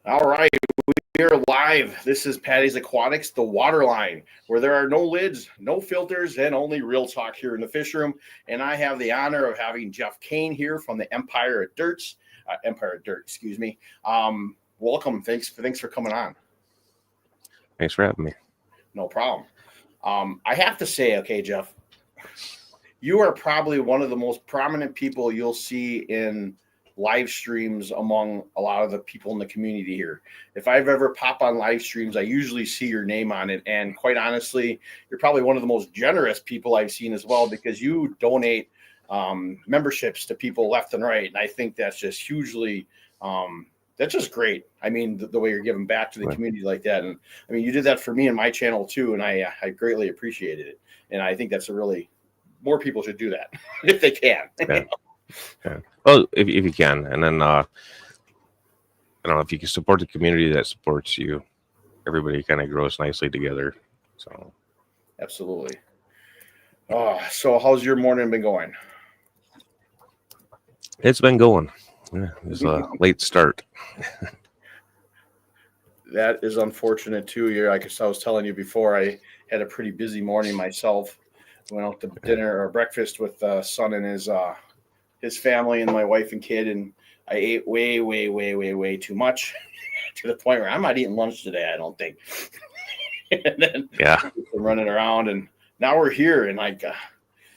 All right, we are live. This is Patty's Aquatics, the Waterline, where there are no lids, no filters, and only real talk here in the fish room. And I have the honor of having Jeff Kane here from the Empire of Dirt, excuse me. Welcome. Thanks for coming on. Thanks for having me. No problem. I have to say, okay, Jeff, you are probably one of the most prominent people you'll see in live streams among a lot of the people in the community here. If I've ever pop on live streams, I usually see your name on it. And quite honestly, you're probably one of the most generous people I've seen as well, because you donate memberships to people left and right. And I think that's just hugely, that's just great. I mean, the way you're giving back to the community like that. And I mean, you did that for me and my channel too. And I greatly appreciated it. And I think that's more people should do that if they can. Yeah. Yeah. Well, if you can, and then I don't know, if you can support the community that supports you, everybody kind of grows nicely together. So, absolutely. So how's your morning been going? It's been going. Yeah, it was a late start. That is unfortunate too. Like I was telling you before, I had a pretty busy morning myself. Went out to dinner or breakfast with son and his family and my wife and kid, and I ate way too much to the point where I'm not eating lunch today, I don't think. And then running around, and now we're here, and like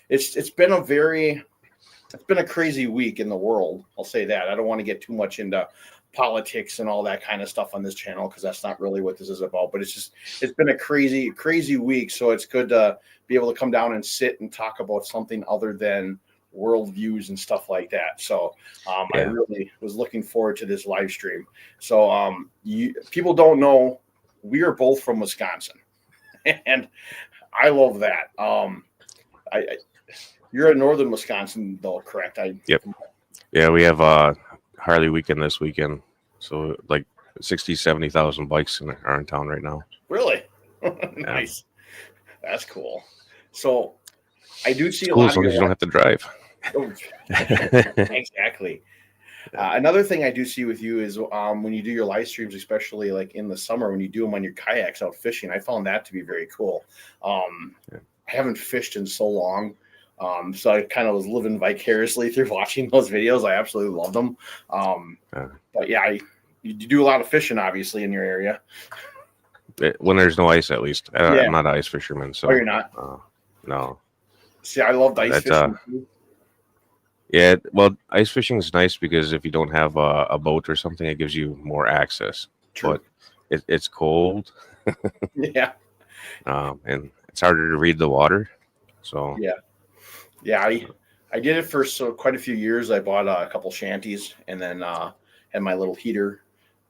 it's been a crazy week in the world. I'll say that. I don't want to get too much into politics and all that kind of stuff on this channel, because that's not really what this is about. But it's been a crazy week, so it's good to be able to come down and sit and talk about something other than world views and stuff like that. So I really was looking forward to this live stream. So people don't know, we are both from Wisconsin, and I love that. You're in northern Wisconsin though, correct? Yep. Yeah, we have Harley weekend this weekend, so like 70,000 bikes are in town right now. Really? Nice. That's cool. So I do see it's cool, as long as you don't have to drive. Exactly. Another thing I do see with you is when you do your live streams, especially like in the summer, when you do them on your kayaks out fishing, I found that to be very cool. I haven't fished in so long, so I kind of was living vicariously through watching those videos. I absolutely loved them. But yeah, you do a lot of fishing, obviously, in your area. When there's no ice, at least. I'm not an ice fisherman. So. Oh, you're not? No. See, I loved ice fishing too. Yeah, well, ice fishing is nice because if you don't have a boat or something, it gives you more access. True. But it's cold. Yeah. And it's harder to read the water. So yeah, I did it for quite a few years. I bought a couple shanties, and then had my little heater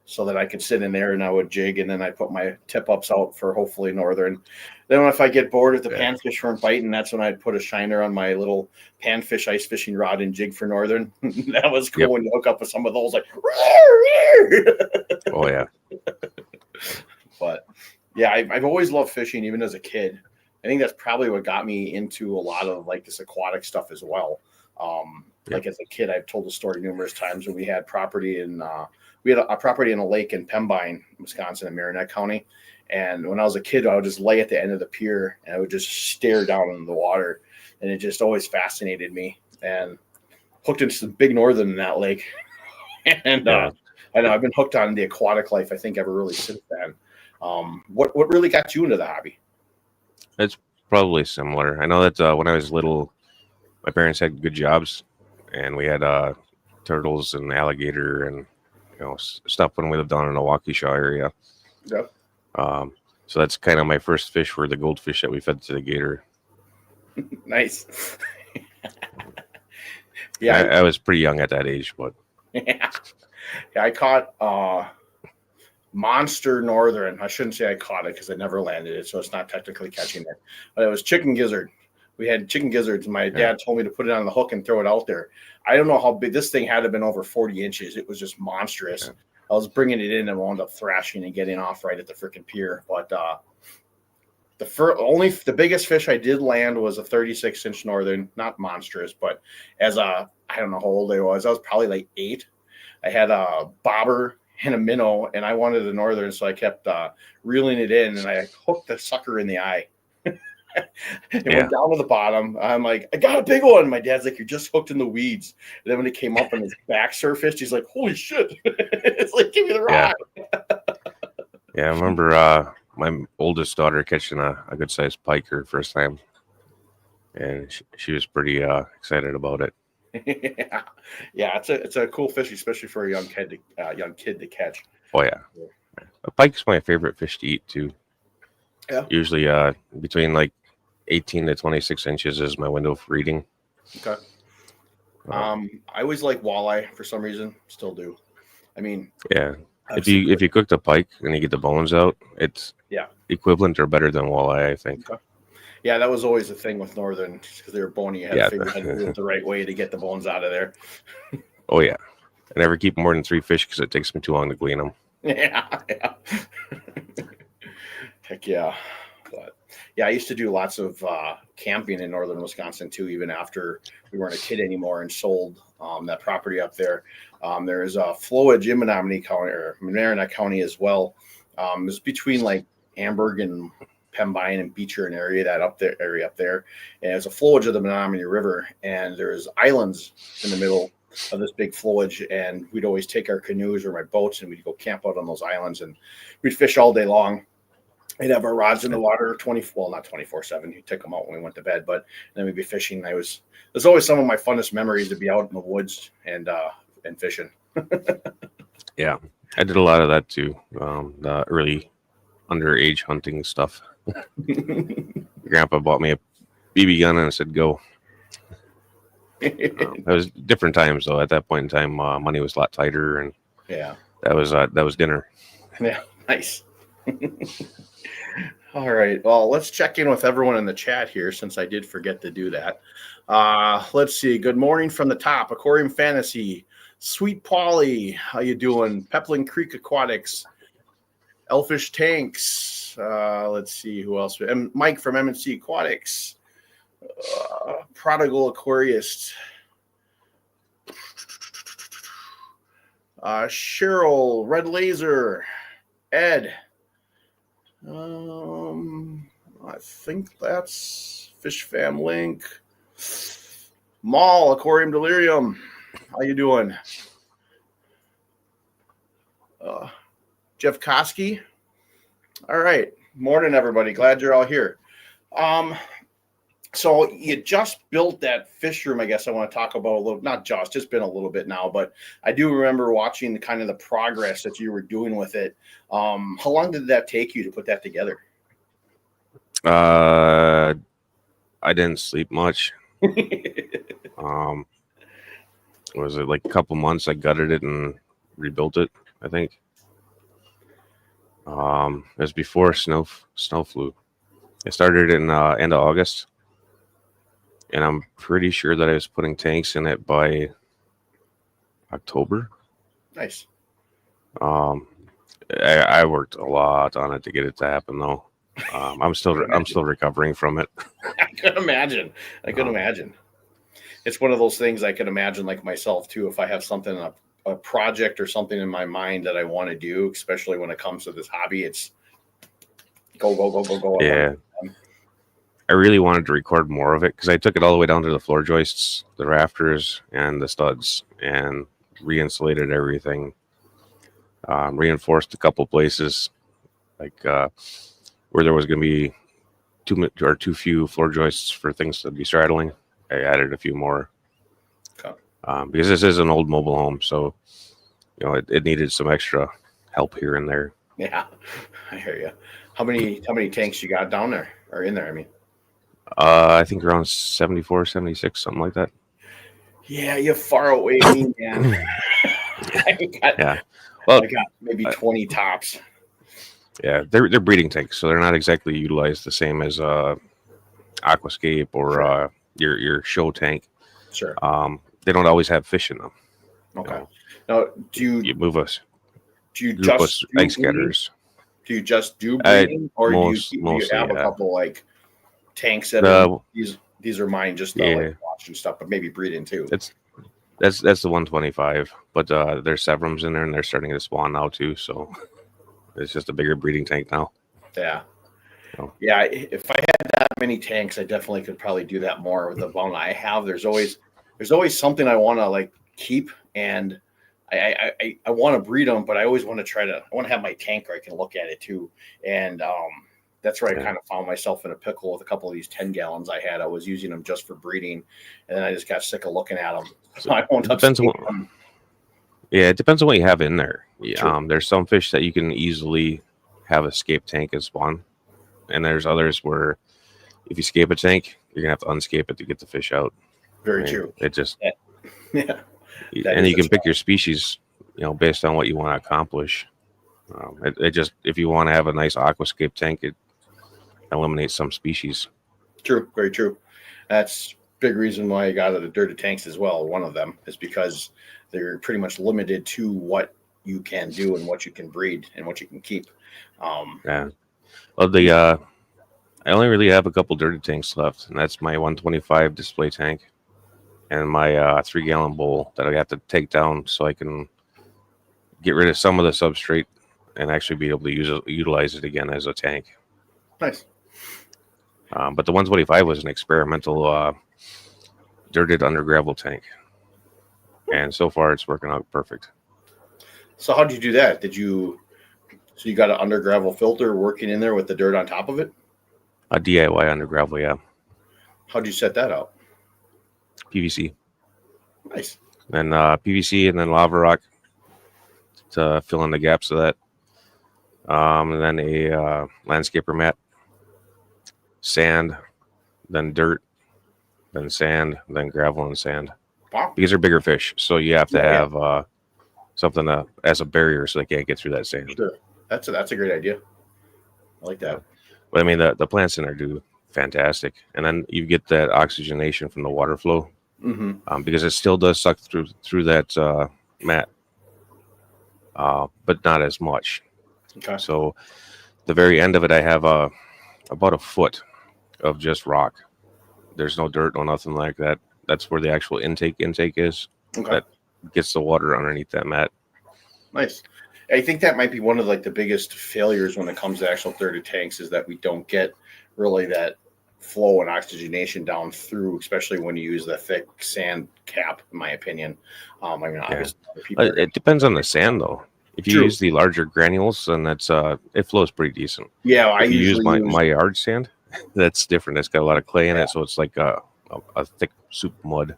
so that I could sit in there and I would jig, and then I put my tip ups out for hopefully northern. Then if I get bored if the panfish weren't biting, that's when I'd put a shiner on my little panfish ice fishing rod and jig for northern. That was cool when you hook up with some of those, like, oh yeah. But yeah, I've always loved fishing, even as a kid. I think that's probably what got me into a lot of like this aquatic stuff as well. Like as a kid, I've told the story numerous times when we had property in we had a property in a lake in Pembine, Wisconsin, in Marinette County. And when I was a kid, I would just lay at the end of the pier and I would just stare down into the water. And it just always fascinated me, and hooked into some big northern in that lake. And I know I've been hooked on the aquatic life, I think, ever really since then. What really got you into the hobby? It's probably similar. I know that when I was little, my parents had good jobs, and we had turtles and alligator and stuff when we lived down in the Waukesha area. Yep. So that's kind of my first fish were the goldfish that we fed to the gator. Nice. I was pretty young at that age, but I caught monster northern. I shouldn't say I caught it because I never landed it, so it's not technically catching it. But it was chicken gizzard. We had chicken gizzards. My dad told me to put it on the hook and throw it out there. I don't know how big this thing had to have been, over 40 inches. It was just monstrous. Yeah. I was bringing it in and wound up thrashing and getting off right at the freaking pier. But the biggest fish I did land was a 36-inch northern, not monstrous, but I don't know how old I was. I was probably like 8. I had a bobber and a minnow, and I wanted a northern, so I kept reeling it in, and I hooked the sucker in the eye. It went down to the bottom. I'm like, I got a big one. My dad's like, you're just hooked in the weeds. And then when it came up and his back surfaced, he's like, holy shit. It's like, give me the rod. Yeah, I remember my oldest daughter catching a good sized pike her first time, and she was pretty excited about it. Yeah, it's a cool fish, especially for a young kid to catch. Oh yeah, a pike's my favorite fish to eat too. Yeah. Usually between like 18 to 26 inches is my window for eating. Okay. I always like walleye for some reason. Still do. I mean, yeah. If you cook the pike and you get the bones out, it's equivalent or better than walleye, I think. Okay. Yeah, that was always the thing with northern because they were bony. You had to figure out how to do it the right way to get the bones out of there. Oh yeah, I never keep more than 3 fish because it takes me too long to clean them. Yeah. Heck yeah. But yeah, I used to do lots of camping in northern Wisconsin too, even after we weren't a kid anymore and sold that property up there. There is a flowage in Menominee County or Mamaroneck County as well. It's between like Amberg and Pembine and Beecher and area up there. And it's a flowage of the Menominee River, and there's islands in the middle of this big flowage, and we'd always take our canoes or my boats and we'd go camp out on those islands, and we'd fish all day long. We'd have our rods in the water not 24/7. You'd take them out when we went to bed, but then we'd be fishing. There's always some of my funnest memories to be out in the woods and fishing. Yeah, I did a lot of that too. The early underage hunting stuff. Grandpa bought me a BB gun and said, "Go." It was different times though. At that point in time, money was a lot tighter, and that was dinner. Yeah, nice. All right. Well, let's check in with everyone in the chat here since I did forget to do that. Let's see. Good morning from the top. Aquarium Fantasy, Sweet Polly, how you doing? Peplin Creek Aquatics, Elfish Tanks. Let's see who else. Mike from M&C Aquatics, Prodigal Aquarist, Cheryl, Red Laser, Ed. I think that's Fish Fam Link. Mall Aquarium Delirium. How you doing? Jeff Koski. All right. Morning, everybody. Glad you're all here. So you just built that fish room, I guess I want to talk about a little, not just been a little bit now, but I do remember watching the kind of the progress that you were doing with it. How long did that take you to put that together? I didn't sleep much. Was it like a couple months? I gutted it and rebuilt it, I think. It was before snow flew. I started in end of August. And I'm pretty sure that I was putting tanks in it by October. Nice. I worked a lot on it to get it to happen, though. I'm still recovering from it. I could imagine. Imagine. It's one of those things I could imagine, like myself too. If I have something, a project or something in my mind that I want to do, especially when it comes to this hobby, it's go. Yeah. I really wanted to record more of it because I took it all the way down to the floor joists, the rafters, and the studs, and re-insulated everything. Reinforced a couple places, like where there was going to be too few floor joists for things to be straddling. I added a few more because this is an old mobile home, so it needed some extra help here and there. Yeah, I hear you. How many tanks you got down there or in there? I mean. I think around 74, 76, something like that. Yeah, you're far away, man. I got maybe 20 tops. Yeah, they're breeding tanks, so they're not exactly utilized the same as Aquascape or your show tank. Sure. They don't always have fish in them. Okay. Now, do you just do egg scatters? Do you just do breeding, or do you have a couple like tanks that these are mine, just like watch and stuff, but maybe breeding too? That's the 125, but there's Severums in there, and they're starting to spawn now too. So it's just a bigger breeding tank now. Yeah. So, Yeah, if I had that many tanks, I definitely could probably do that more with the one I have. There's always something I want to like keep, and I want to breed them, but I always want to I want to have my tank where I can look at it too, and that's where I yeah. kind of found myself in a pickle with a couple of these 10 gallons I had. I was using them just for breeding, and then I just got sick of looking at them, So so I wound it up depends on saving what, them. yeah, it depends on what you have in there. Yeah, True, there's some fish that you can easily have escape tank and spawn, and there's others where if you escape a tank, you're gonna have to unscape it to get the fish out. I very mean, true. it just Yeah, yeah, that and is you a can pick challenge. your species, based on what you want to accomplish. It just if you want to have a nice aquascape tank, it eliminates some species. True, very true. That's big reason why I got out of the dirty tanks as well. One of them is because they're pretty much limited to what you can do and what you can breed and what you can keep. Um, Yeah. Well, the I only really have a couple dirty tanks left, and that's my 125 display tank and my 3 gallon bowl that I have to take down so I can get rid of some of the substrate and actually be able to utilize it again as a tank. nice. But the 125 was an experimental dirted under gravel tank, and so far it's working out perfect. So how did you do that? So you got an under gravel filter working in there with the dirt on top of it? A DIY under gravel, yeah, How'd you set that out? PVC, Nice. then PVC, and then lava rock to fill in the gaps of that, and then a landscaper mat, sand, then dirt, then sand, then gravel and sand. Wow. Because they're bigger fish, so you have to Yeah, yeah. have something as a barrier so they can't get through that sand. Sure. That's a great idea. I like Yeah. that. But I mean, the plants in there do fantastic, and then you get that oxygenation from the water flow Mm-hmm. because it still does suck through that mat, but not as much. Okay. So the very end of it, I have about a foot of just rock. There's no dirt, no nothing like that. That's where the actual intake is. Okay. That gets the water underneath that mat. Nice. I think that might be one of like the biggest failures when it comes to actual dirty tanks is that we don't get really that flow and oxygenation down through, especially when you use the thick sand cap, in my opinion. I mean, Yeah. obviously, other people are It depends on the sand though. If you true. use the larger granules, then that's it flows pretty decent. Yeah, I If you use usually use. my yard sand, that's different. It's got a lot of clay in it, so it's like a thick soup mud.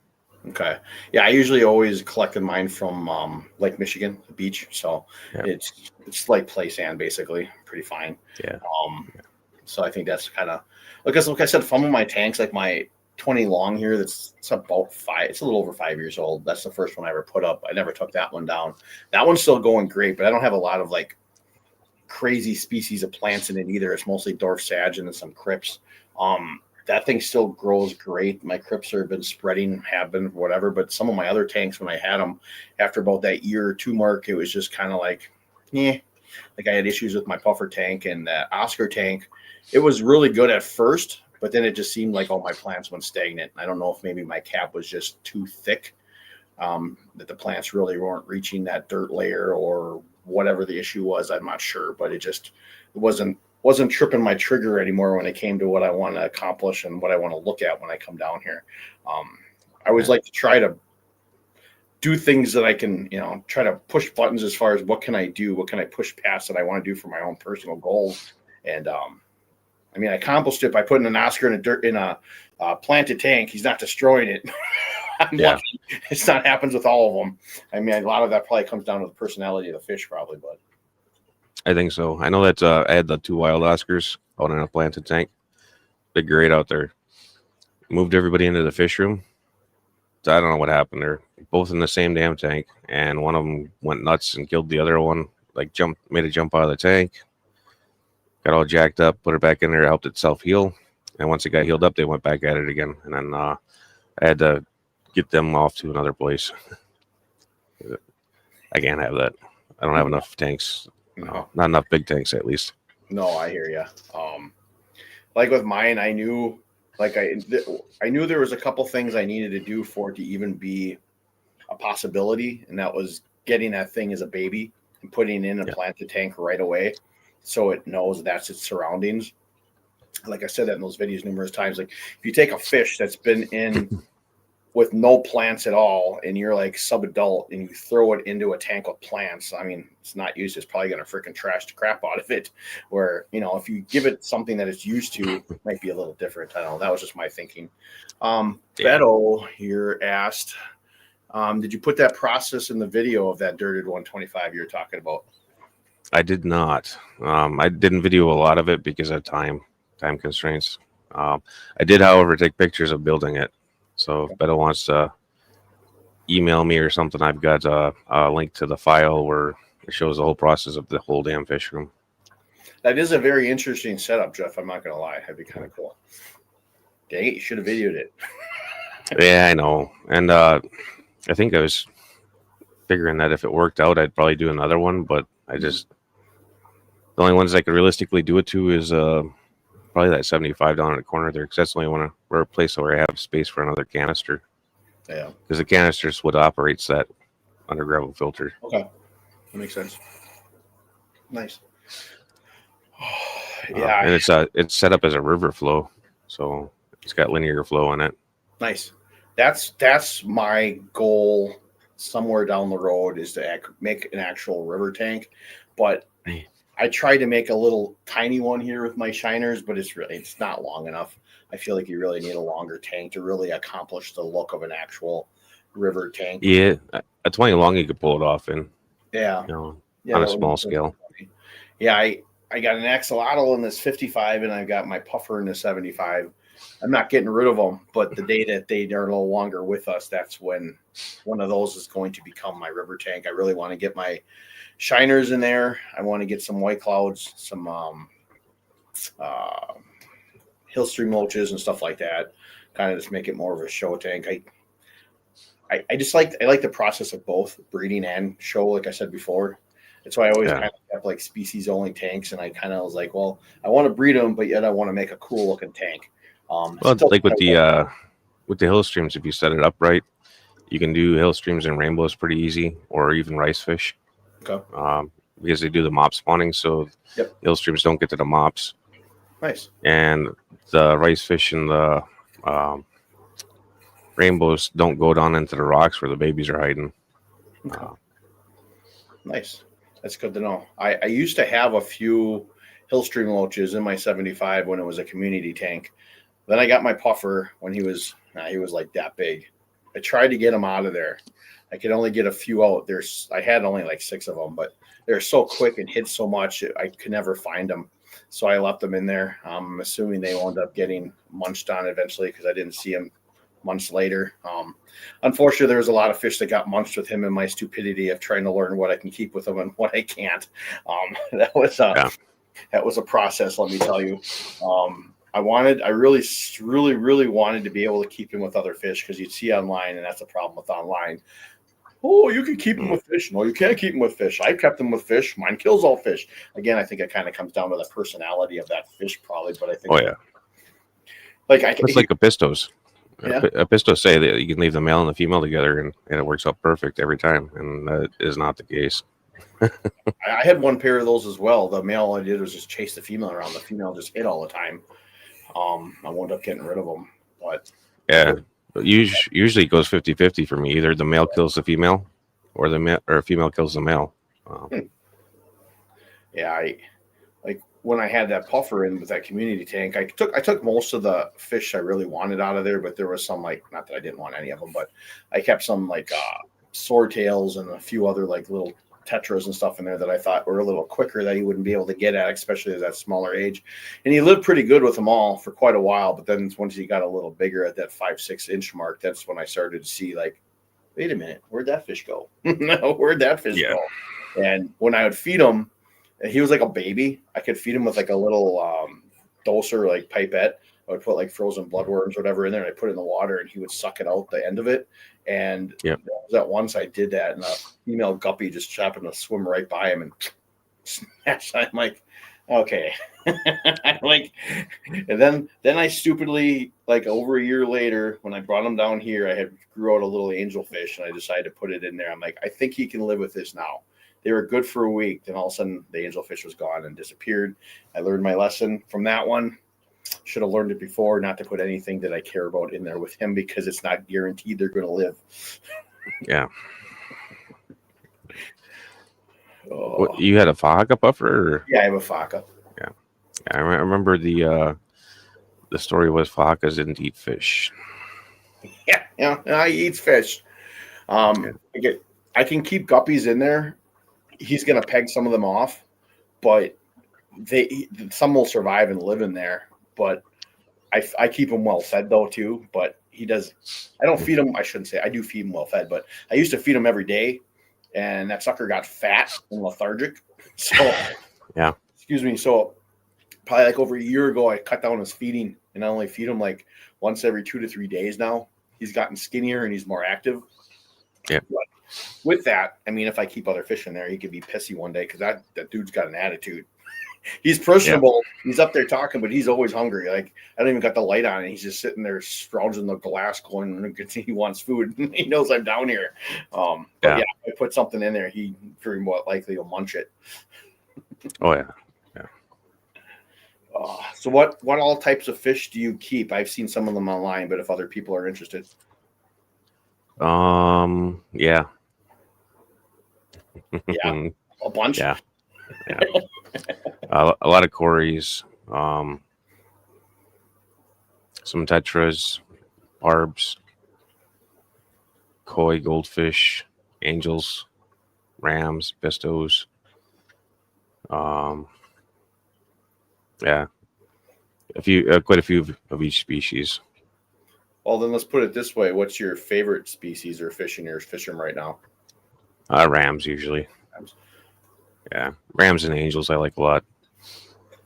Okay. Yeah, I usually always collected mine from Lake Michigan, the beach. So Yeah. it's like play sand basically, pretty fine. Yeah. So I think that's kind of because like I said, some of my tanks, like my 20 long here, it's about five. It's a little over 5 years old. That's the first one I ever put up. I never took that one down. That one's still going great, but I don't have a lot of like crazy species of plants in it either. It's mostly dwarf sage and then some crypts. That thing still grows great. My crypts have been spreading, have been whatever. But some of my other tanks, when I had them, after about that year or two mark, it was just kind of like, yeah. Like I had issues with my puffer tank and that Oscar tank. It was really good at first, but then it just seemed like all my plants went stagnant. I don't know if maybe my cap was just too thick, that the plants really weren't reaching that dirt layer or whatever the issue was. I'm not sure, but it wasn't tripping my trigger anymore when it came to what I want to accomplish and what I want to look at when I come down here. I always like to try to do things that I can, try to push buttons as far as what can I do, what can I push past that I want to do for my own personal goals. And I mean, I accomplished it by putting an Oscar in a planted tank. He's not destroying it. I'm lucky. It's not happens with all of them. I mean, a lot of that probably comes down to the personality of the fish, probably. But I think so. I know that I had the 2 wild Oscars out in a planted tank. Big grade out there. Moved everybody into the fish room. So I don't know what happened. They're both in the same damn tank, and one of them went nuts and killed the other one. Like made a jump out of the tank. Got all jacked up, put it back in there, helped itself heal. And once it got healed up, they went back at it again. And then I had to get them off to another place. I can't have that. I don't have enough tanks. no, Not enough big tanks, at least. no, I hear you. Like with mine, I knew, like I knew there was a couple things I needed to do for it to even be a possibility, and that was getting that thing as a baby and putting in a planted tank right away, so it knows that's its surroundings. Like I said that in those videos numerous times. Like if you take a fish that's been in with no plants at all, and you're like sub-adult, and you throw it into a tank with plants, I mean, it's not used. It's probably going to freaking trash the crap out of it. Where, if you give it something that it's used to, it might be a little different. I don't know. That was just my thinking. Beto here asked, did you put that process in the video of that dirted 125 you're talking about? I did not. I didn't video a lot of it because of time constraints. I did, however, take pictures of building it. So if Beto wants to email me or something, I've got a link to the file where it shows the whole process of the whole damn fish room. That is a very interesting setup, Jeff. I'm not going to lie. That'd be kind of cool. Dang it, you should have videoed it. Yeah, I know. And I think I was figuring that if it worked out, I'd probably do another one. But the only ones I could realistically do it to is probably that 75 down in the corner there, because that's the only one where a place where I have space for another canister. Yeah. Because the canister is what operates that under gravel filter. Okay. That makes sense. Nice. Yeah. And it's set up as a river flow. So it's got linear flow in it. Nice. That's my goal somewhere down the road, is to make an actual river tank. But I tried to make a little tiny one here with my shiners, but it's not long enough. I feel like you really need a longer tank to really accomplish the look of an actual river tank. Yeah, a 20 long you could pull it off in. Yeah. On a small scale. Yeah, I got an axolotl in this 55, and I've got my puffer in the 75. I'm not getting rid of them, but the day that they are no longer with us, that's when one of those is going to become my river tank. I really want to get my shiners in there. I want to get some white clouds, some hill stream mulches and stuff like that. Kind of just make it more of a show tank. I just like the process of both breeding and show, like I said before. That's why I always kind of have like species only tanks, and I kind of was like, well, I want to breed them, but yet I want to make a cool looking tank. Well, like with the hill streams, if you set it up right, you can do hill streams and rainbows pretty easy, or even rice fish. Okay. Because they do the mop spawning, so hill streams don't get to the mops. Nice. And the rice fish and the rainbows don't go down into the rocks where the babies are hiding. Okay. Nice. That's good to know. I used to have a few hill stream loaches in my 75 when it was a community tank. Then I got my puffer when he was like that big. I tried to get him out of there. I could only get a few out. I had only like 6 of them, but they're so quick and hit so much, I could never find them. So I left them in there. I'm assuming they wound up getting munched on eventually, because I didn't see them months later. Unfortunately, there was a lot of fish that got munched with him in my stupidity of trying to learn what I can keep with him and what I can't. That was a process, let me tell you. I really wanted to be able to keep him with other fish, because you'd see online, and that's a problem with online. Oh, you can keep them with fish. No, you can't keep them with fish. I kept them with fish. Mine kills all fish. Again, I think it kind of comes down to the personality of that fish, probably. But I think, it's like a pistos. Yeah. A pistos say that you can leave the male and the female together, and it works out perfect every time, and that is not the case. I had one pair of those as well. The male, all I did was just chase the female around. The female just hit all the time. I wound up getting rid of them, but usually it goes 50-50 for me. Either the male kills the female, or a female kills the male. Yeah, I like when I had that puffer in with that community tank. I took most of the fish I really wanted out of there, but there was some, like, not that I didn't want any of them, but I kept some like swordtails and a few other like little tetras and stuff in there that I thought were a little quicker that he wouldn't be able to get at, especially at that smaller age. And he lived pretty good with them all for quite a while. But then once he got a little bigger at that 5-6 inch mark, that's when I started to see, like, wait a minute, where'd that fish go? No, where'd that fish go? And when I would feed him, he was like a baby. I could feed him with like a little doser, like pipette. I would put like frozen bloodworms or whatever in there, and I put it in the water, and he would suck it out the end of it. And that once I did that, and a female guppy just happened to swim right by him and snatched. I'm like, Okay. Like, and then I stupidly, like over a year later, when I brought him down here, I had grew out a little angelfish, and I decided to put it in there. I'm like, I think he can live with this now. They were good for a week, then all of a sudden the angelfish was gone and disappeared. I learned my lesson from that one. Should have learned it before, not to put anything that I care about in there with him, because it's not guaranteed they're going to live. Yeah. Oh. What, you had a Faja puffer? Or? Yeah, I have a Faja. Yeah. I remember the story was Fajas didn't eat fish. Yeah, he eats fish. I can keep guppies in there. He's going to peg some of them off, but some will survive and live in there. But I keep him well fed though too. But he does. I don't feed him. I shouldn't say I do feed him well fed, but I used to feed him every day, and that sucker got fat and lethargic. So yeah, excuse me. So probably like over a year ago, I cut down his feeding, and I only feed him like once every 2 to 3 days now. He's gotten skinnier and he's more active. Yeah. But with that, I mean, if I keep other fish in there, he could be pissy one day because that dude's got an attitude. He's personable. Yeah. He's up there talking, but he's always hungry. Like, I don't even got the light on, and he's just sitting there scrounging the glass, going, he wants food. He knows I'm down here. But yeah, if I put something in there, he very more likely will munch it. Oh yeah. So what all types of fish do you keep? I've seen some of them online, but if other people are interested. Yeah. Yeah. A bunch. Yeah. A lot of Corys, some tetras, barbs, koi, goldfish, angels, rams, pistos. Yeah, quite a few of each species. Well, then let's put it this way: what's your favorite species or fish in your fishing right now? Rams usually. Yeah, rams and angels I like a lot.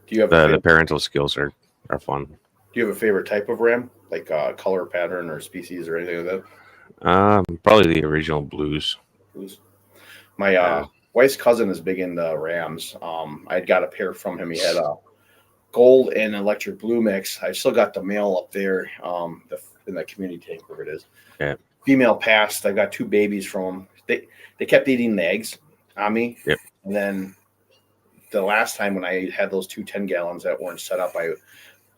Do you have the parental skills are fun. Do you have a favorite type of ram, like color pattern or species or anything like that? Probably the original blues. My wife's cousin is big into rams. I'd got a pair from him. He had a gold and electric blue mix. I still got the male up there in that community tank where it is. Yeah. Female passed. I got 2 babies from him. They kept eating the eggs on me. Yep. And then the last time when I had those 2 10-gallons that weren't set up, I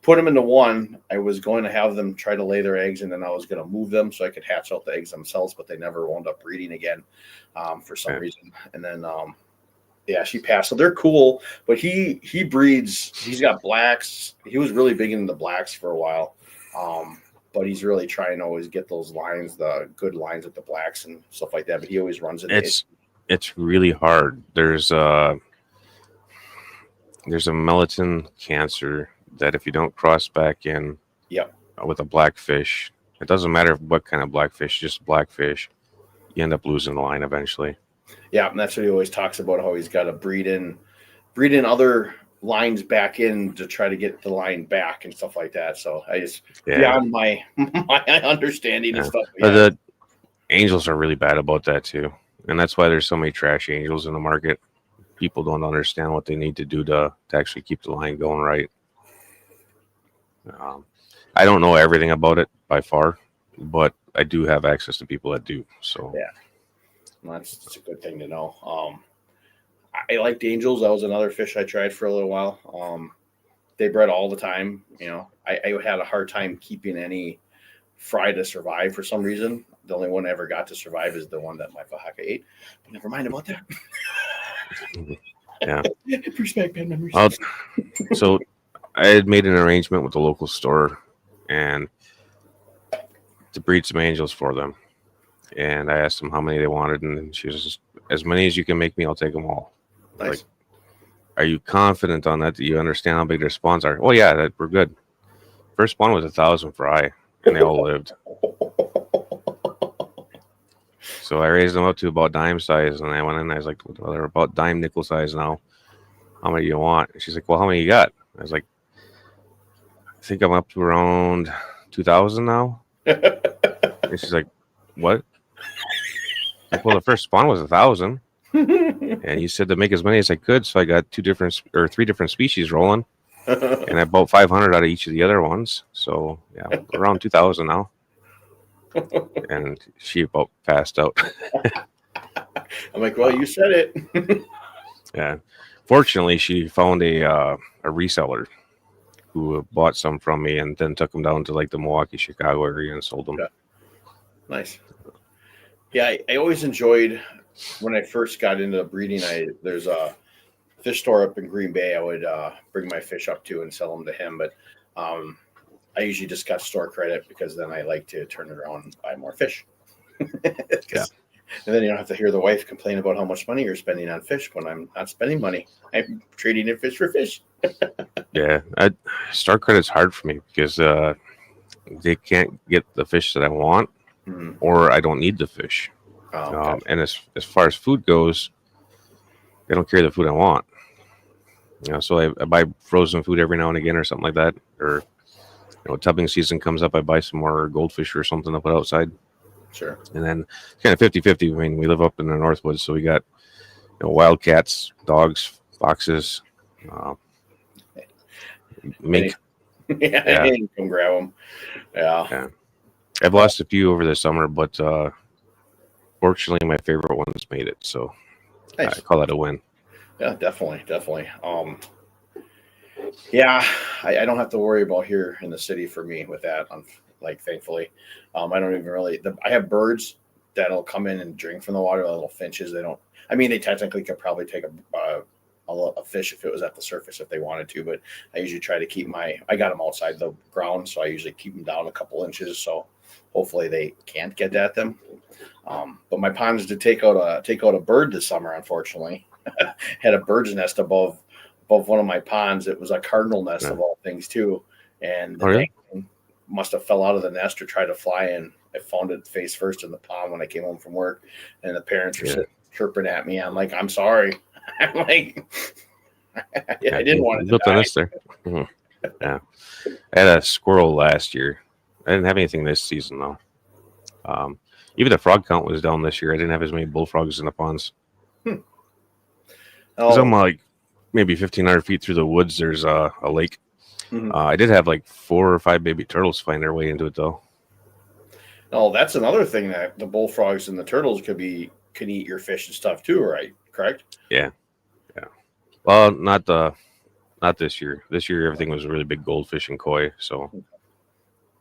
put them into one. I was going to have them try to lay their eggs, and then I was going to move them so I could hatch out the eggs themselves, but they never wound up breeding again for some reason. And then, she passed. So they're cool, but he breeds. He's got blacks. He was really big into the blacks for a while, but he's really trying to always get those lines, the good lines with the blacks and stuff like that. But he always runs into It's really hard. There's a melatonin cancer that if you don't cross back in with a blackfish, it doesn't matter what kind of blackfish, just blackfish, you end up losing the line eventually. Yeah, and that's what he always talks about, how he's got to breed in other lines back in to try to get the line back and stuff like that. So I just beyond my understanding and stuff. But the angels are really bad about that too. And that's why there's so many trash angels in the market. People don't understand what they need to do to actually keep the line going right. I don't know everything about it by far, but I do have access to people that do. So well, that's a good thing to know. I liked angels. That was another fish I tried for a little while. They bred all the time. You know, I had a hard time keeping any fry to survive for some reason. The only one I ever got to survive is the one that my Faja ate. But never mind about that. Yeah. Bad memories. So I had made an arrangement with the local store and to breed some angels for them. And I asked them how many they wanted, and she was just, as many as you can make me, I'll take them all. Nice. Like, are you confident on that you understand how big their spawns are? Oh yeah, we're good. First spawn was 1,000 fry, and they all lived. So I raised them up to about dime size, and I went in and I was like, well, they're about dime nickel size now. How many do you want? And she's like, well, how many you got? I was like, I think I'm up to around 2,000 now. And she's like, what? Like, well, the first spawn was 1,000. And you said to make as many as I could, so I got 3 different species rolling, and I bought 500 out of each of the other ones. So yeah, around 2,000 now. And she about passed out. I'm like, well, you said it. Yeah. Fortunately, she found a reseller who bought some from me and then took them down to like the Milwaukee, Chicago area and sold them. Yeah. Nice. Yeah, I always enjoyed when I first got into breeding. There's a fish store up in Green Bay. I would bring my fish up to and sell them to him, but I usually just got store credit because then I like to turn it around and buy more fish. Yeah. And then you don't have to hear the wife complain about how much money you're spending on fish when I'm not spending money. I'm trading in fish for fish. Yeah, store credit's hard for me because they can't get the fish that I want, or I don't need the fish. Oh, okay. And as far as food goes, they don't carry the food I want. So I buy frozen food every now and again or something like that. Or tubbing season comes up, I buy some more goldfish or something to put outside. Sure. And then kind of 50-50. I mean, we live up in the Northwoods, so we got wildcats, dogs, foxes, mink. Yeah, come grab them. Yeah. I've lost a few over the summer, but fortunately, my favorite ones made it. So nice. I call that a win. Yeah, definitely. Yeah, I don't have to worry about here in the city for me with that. Thankfully, I don't even really. I have birds that'll come in and drink from the water. Little finches. They don't. I mean, they technically could probably take a fish if it was at the surface if they wanted to, but I usually try to keep I got them outside the ground, so I usually keep them down a couple inches. So hopefully they can't get at them. But my ponds did take out a bird this summer. Unfortunately, had a bird's nest above one of my ponds. It was a cardinal nest of all things too, and the thing must have fell out of the nest or tried to fly in. I found it face first in the pond when I came home from work, and the parents were sitting chirping at me. I'm like, I'm sorry. I'm like, I didn't want to die. There. Mm-hmm. Yeah, I had a squirrel last year. I didn't have anything this season though. Even the frog count was down this year. I didn't have as many bullfrogs in the ponds. I'm like maybe 1,500 feet through the woods. There's a lake. Mm-hmm. I did have like 4 or 5 baby turtles find their way into it though. Oh, that's another thing that the bullfrogs and the turtles can eat your fish and stuff too, right? Correct? Yeah. Well, not this year. This year everything was really big goldfish and koi. So,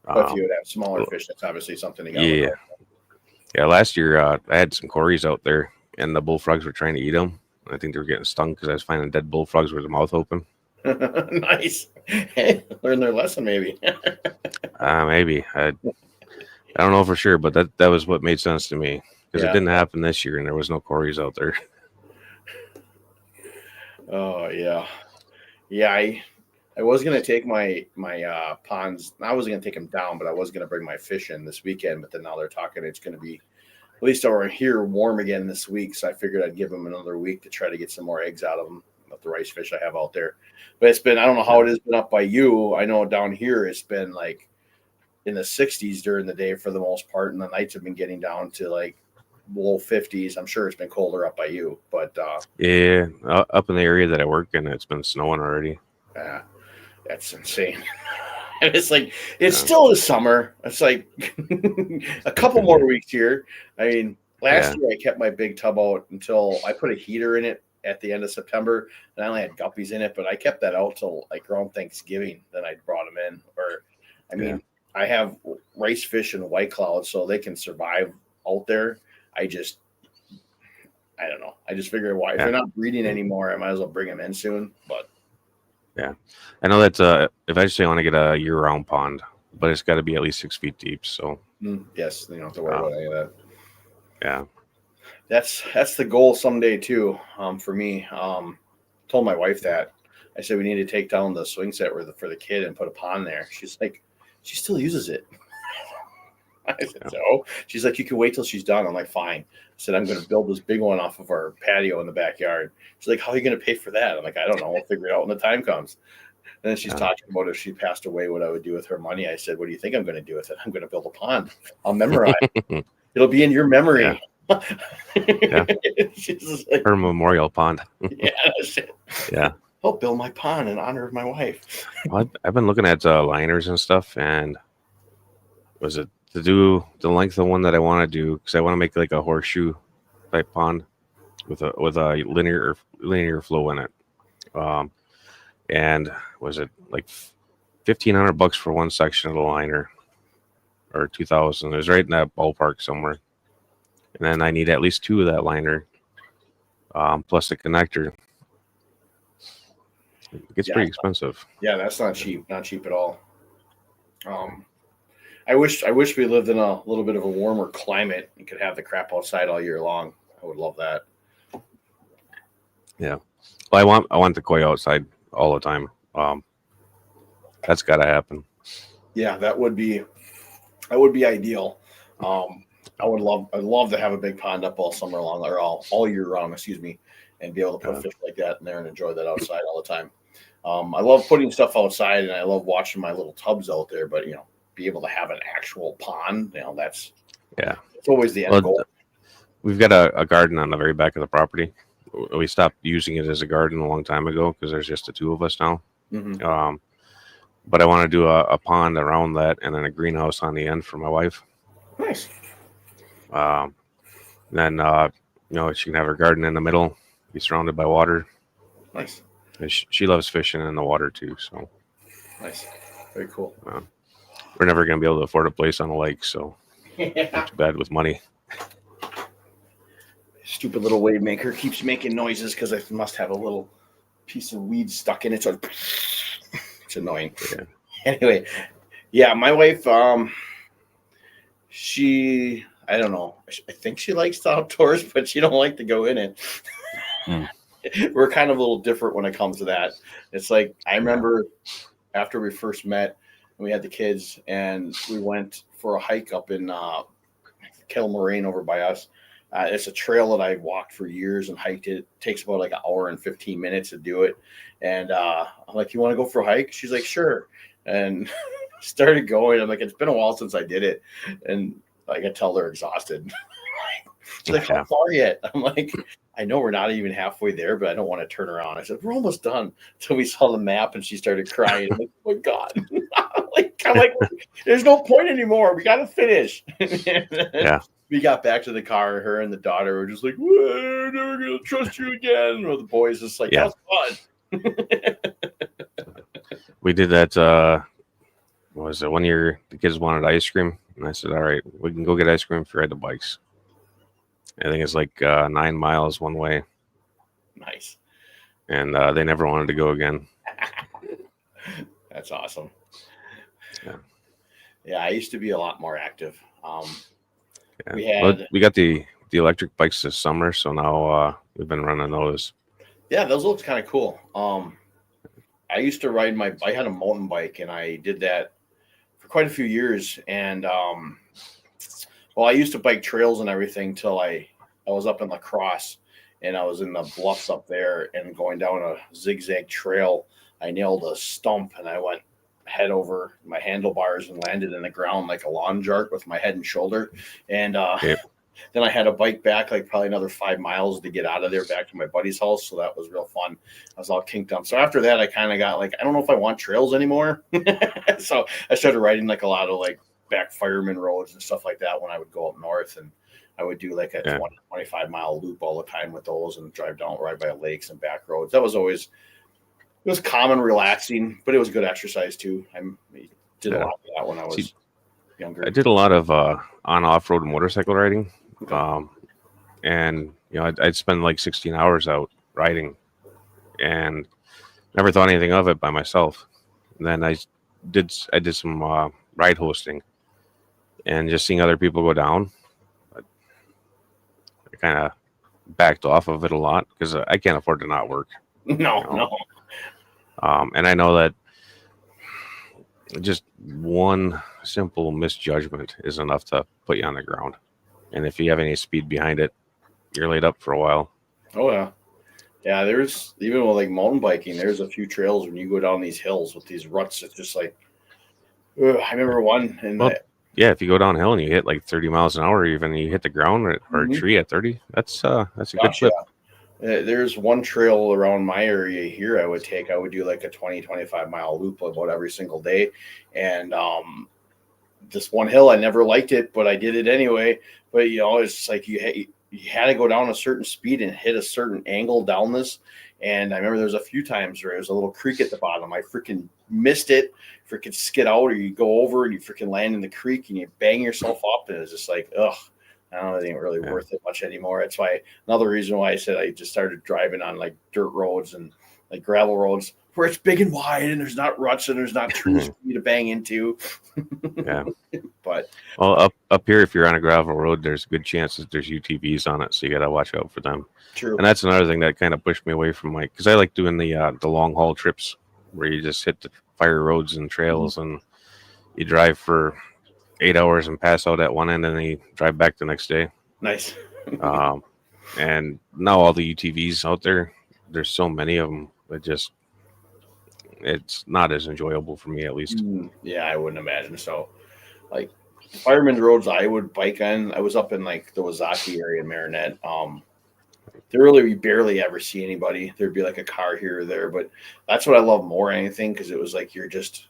but if you would have smaller fish, that's obviously something to go. Yeah. Last year I had some cories out there, and the bullfrogs were trying to eat them. I think they were getting stung because I was finding dead bullfrogs with their mouth open. Nice. Hey, learn their lesson, maybe. Maybe. I don't know for sure, but that was what made sense to me because it didn't happen this year, and there was no cories out there. Oh yeah. I was gonna take my ponds. I wasn't gonna take them down, but I was gonna bring my fish in this weekend. But then now they're talking it's gonna be at least over here warm again this week. So I figured I'd give them another week to try to get some more eggs out of them with the rice fish I have out there. But it's been, I don't know how it has been up by you. I know down here it's been like in the 60s during the day for the most part, and the nights have been getting down to like low 50s. I'm sure it's been colder up by you, but up in the area that I work in, it's been snowing already. That's insane. And it's like still is summer. It's like a couple more weeks here. I mean, last year I kept my big tub out until I put a heater in it at the end of September, and I only had guppies in it, but I kept that out till like around Thanksgiving. Then I brought them in. I have rice fish and white cloud, so they can survive out there. I don't know. I just figured if they're not breeding anymore, I might as well bring them in soon. But I know that eventually I want to get a year-round pond, but it's got to be at least 6 feet deep. So yes, you don't have to worry about any of that. Yeah, that's the goal someday too. For me, told my wife that. I said we need to take down the swing set for the kid and put a pond there. She's like, she still uses it. I said, so? She's like, you can wait till she's done. I'm like, fine. I said, I'm going to build this big one off of our patio in the backyard. She's like, how are you going to pay for that? I'm like, I don't know. We'll figure it out when the time comes. And then she's talking about if she passed away, what I would do with her money. I said, what do you think I'm going to do with it? I'm going to build a pond. I'll memorize. It'll be in your memory. Yeah. She's just like, Her memorial pond. yeah, shit. Yeah. I'll build my pond in honor of my wife. Well, I've been looking at liners and stuff, and was it to do the length of one that I want to do because I want to make like a horseshoe type pond with a linear flow in it. Um, and was it like $1,500 for one section of the liner, or 2,000? It was right in that ballpark somewhere. And then I need at least two of that liner, plus the connector. It gets pretty expensive. Yeah, that's not cheap. Not cheap at all. I wish we lived in a little bit of a warmer climate and could have the crap outside all year long. I would love that. Yeah. Well, I want the koi outside all the time. That's got to happen. Yeah, that would be ideal. I'd love to have a big pond up all summer long, or all year round, excuse me, and be able to put fish like that in there and enjoy that outside all the time. I love putting stuff outside, and I love watching my little tubs out there. But be able to have an actual pond, it's always the end goal. We've got a garden on the very back of the property. We stopped using it as a garden a long time ago because there's just the two of us now. Mm-hmm. But I want to do a pond around that and then a greenhouse on the end for my wife. Nice. Then she can have her garden in the middle, be surrounded by water. Nice. And she loves fishing in the water too. So nice. Very cool. We're never going to be able to afford a place on a lake, so not too bad with money. Stupid little wave maker keeps making noises because I must have a little piece of weed stuck in it. So it's annoying. Yeah. Anyway, yeah, my wife, I don't know. I think she likes the outdoors, but she don't like to go in it. We're kind of a little different when it comes to that. It's like, I remember after we first met, we had the kids, and we went for a hike up in Kettle Moraine over by us. It's a trail that I walked for years and hiked it. It takes about like an hour and 15 minutes to do it. And I'm like, you want to go for a hike? She's like, sure. And started going. I'm like, it's been a while since I did it. And I could tell they're exhausted. She's like, how far yet? I'm like, I know we're not even halfway there, but I don't want to turn around. I said, we're almost done. So we saw the map and she started crying. I'm like, oh my God. I'm like, there's no point anymore. We got to finish. Yeah. We got back to the car, her and the daughter were just like, we're never going to trust you again. Or the boys just like, that was fun. We did that. What was it? One year the kids wanted ice cream. And I said, all right, we can go get ice cream if you ride the bikes. I think it's like 9 miles one way. Nice. And they never wanted to go again. That's awesome. Yeah. Yeah, I used to be a lot more active. We got the electric bikes this summer, so now we've been running those. Yeah, those look kind of cool. I used to ride I had a mountain bike, and I did that for quite a few years. And I used to bike trails and everything till I was up in La Crosse, and I was in the bluffs up there and going down a zigzag trail. I nailed a stump, and I went head over my handlebars and landed in the ground like a lawn jerk with my head and shoulder. And then I had to bike back like probably another 5 miles to get out of there back to my buddy's house. So that was real fun. I was all kinked up. So after that, I kind of got like, I don't know if I want trails anymore. So I started riding like a lot of like back fireman roads and stuff like that when I would go up north, and I would do like a 25-mile loop all the time with those and drive down right by lakes and back roads. That was always, it was calm and relaxing, but it was good exercise too. I did a lot of that when I was younger. I did a lot of on-off-road motorcycle riding. And I'd spend like 16 hours out riding and never thought anything of it by myself. And then I did some ride hosting, and just seeing other people go down, I kind of backed off of it a lot because I can't afford to not work. No. And I know that just one simple misjudgment is enough to put you on the ground. And if you have any speed behind it, you're laid up for a while. Oh, yeah. Yeah, there's, even with like mountain biking, there's a few trails when you go down these hills with these ruts. It's just like, I remember one. Yeah, if you go downhill and you hit like 30 miles an hour, even you hit the ground or a Mhm. tree at 30, that's a good Gosh, yeah. flip. There's one trail around my area here I would take. I would do like a 20, 25-mile loop about every single day. And this one hill, I never liked it, but I did it anyway. But, it's like you had to go down a certain speed and hit a certain angle down this. And I remember there was a few times where there was a little creek at the bottom. I freaking missed it, freaking skid out, or you go over and you freaking land in the creek and you bang yourself up. And it's just like, ugh. I don't know, it ain't really worth it much anymore. That's why another reason why I said I just started driving on like dirt roads and like gravel roads where it's big and wide and there's not ruts and there's not trees for you to bang into. Yeah. But Well, up here, if you're on a gravel road, there's a good chance that there's UTVs on it, so you got to watch out for them. true. And that's another thing that kind of pushed me away from because I like doing the long haul trips where you just hit the fire roads and trails and you drive for 8 hours and pass out at one end, and then you drive back the next day. Nice. And now all the UTVs out there, there's so many of them. It's not as enjoyable for me, at least. Yeah, I wouldn't imagine so. Like fireman's roads, I would bike on. I was up in like the Wazaki area in Marinette. There really you barely ever see anybody. There'd be like a car here or there, but that's what I love more than anything because it was like you're just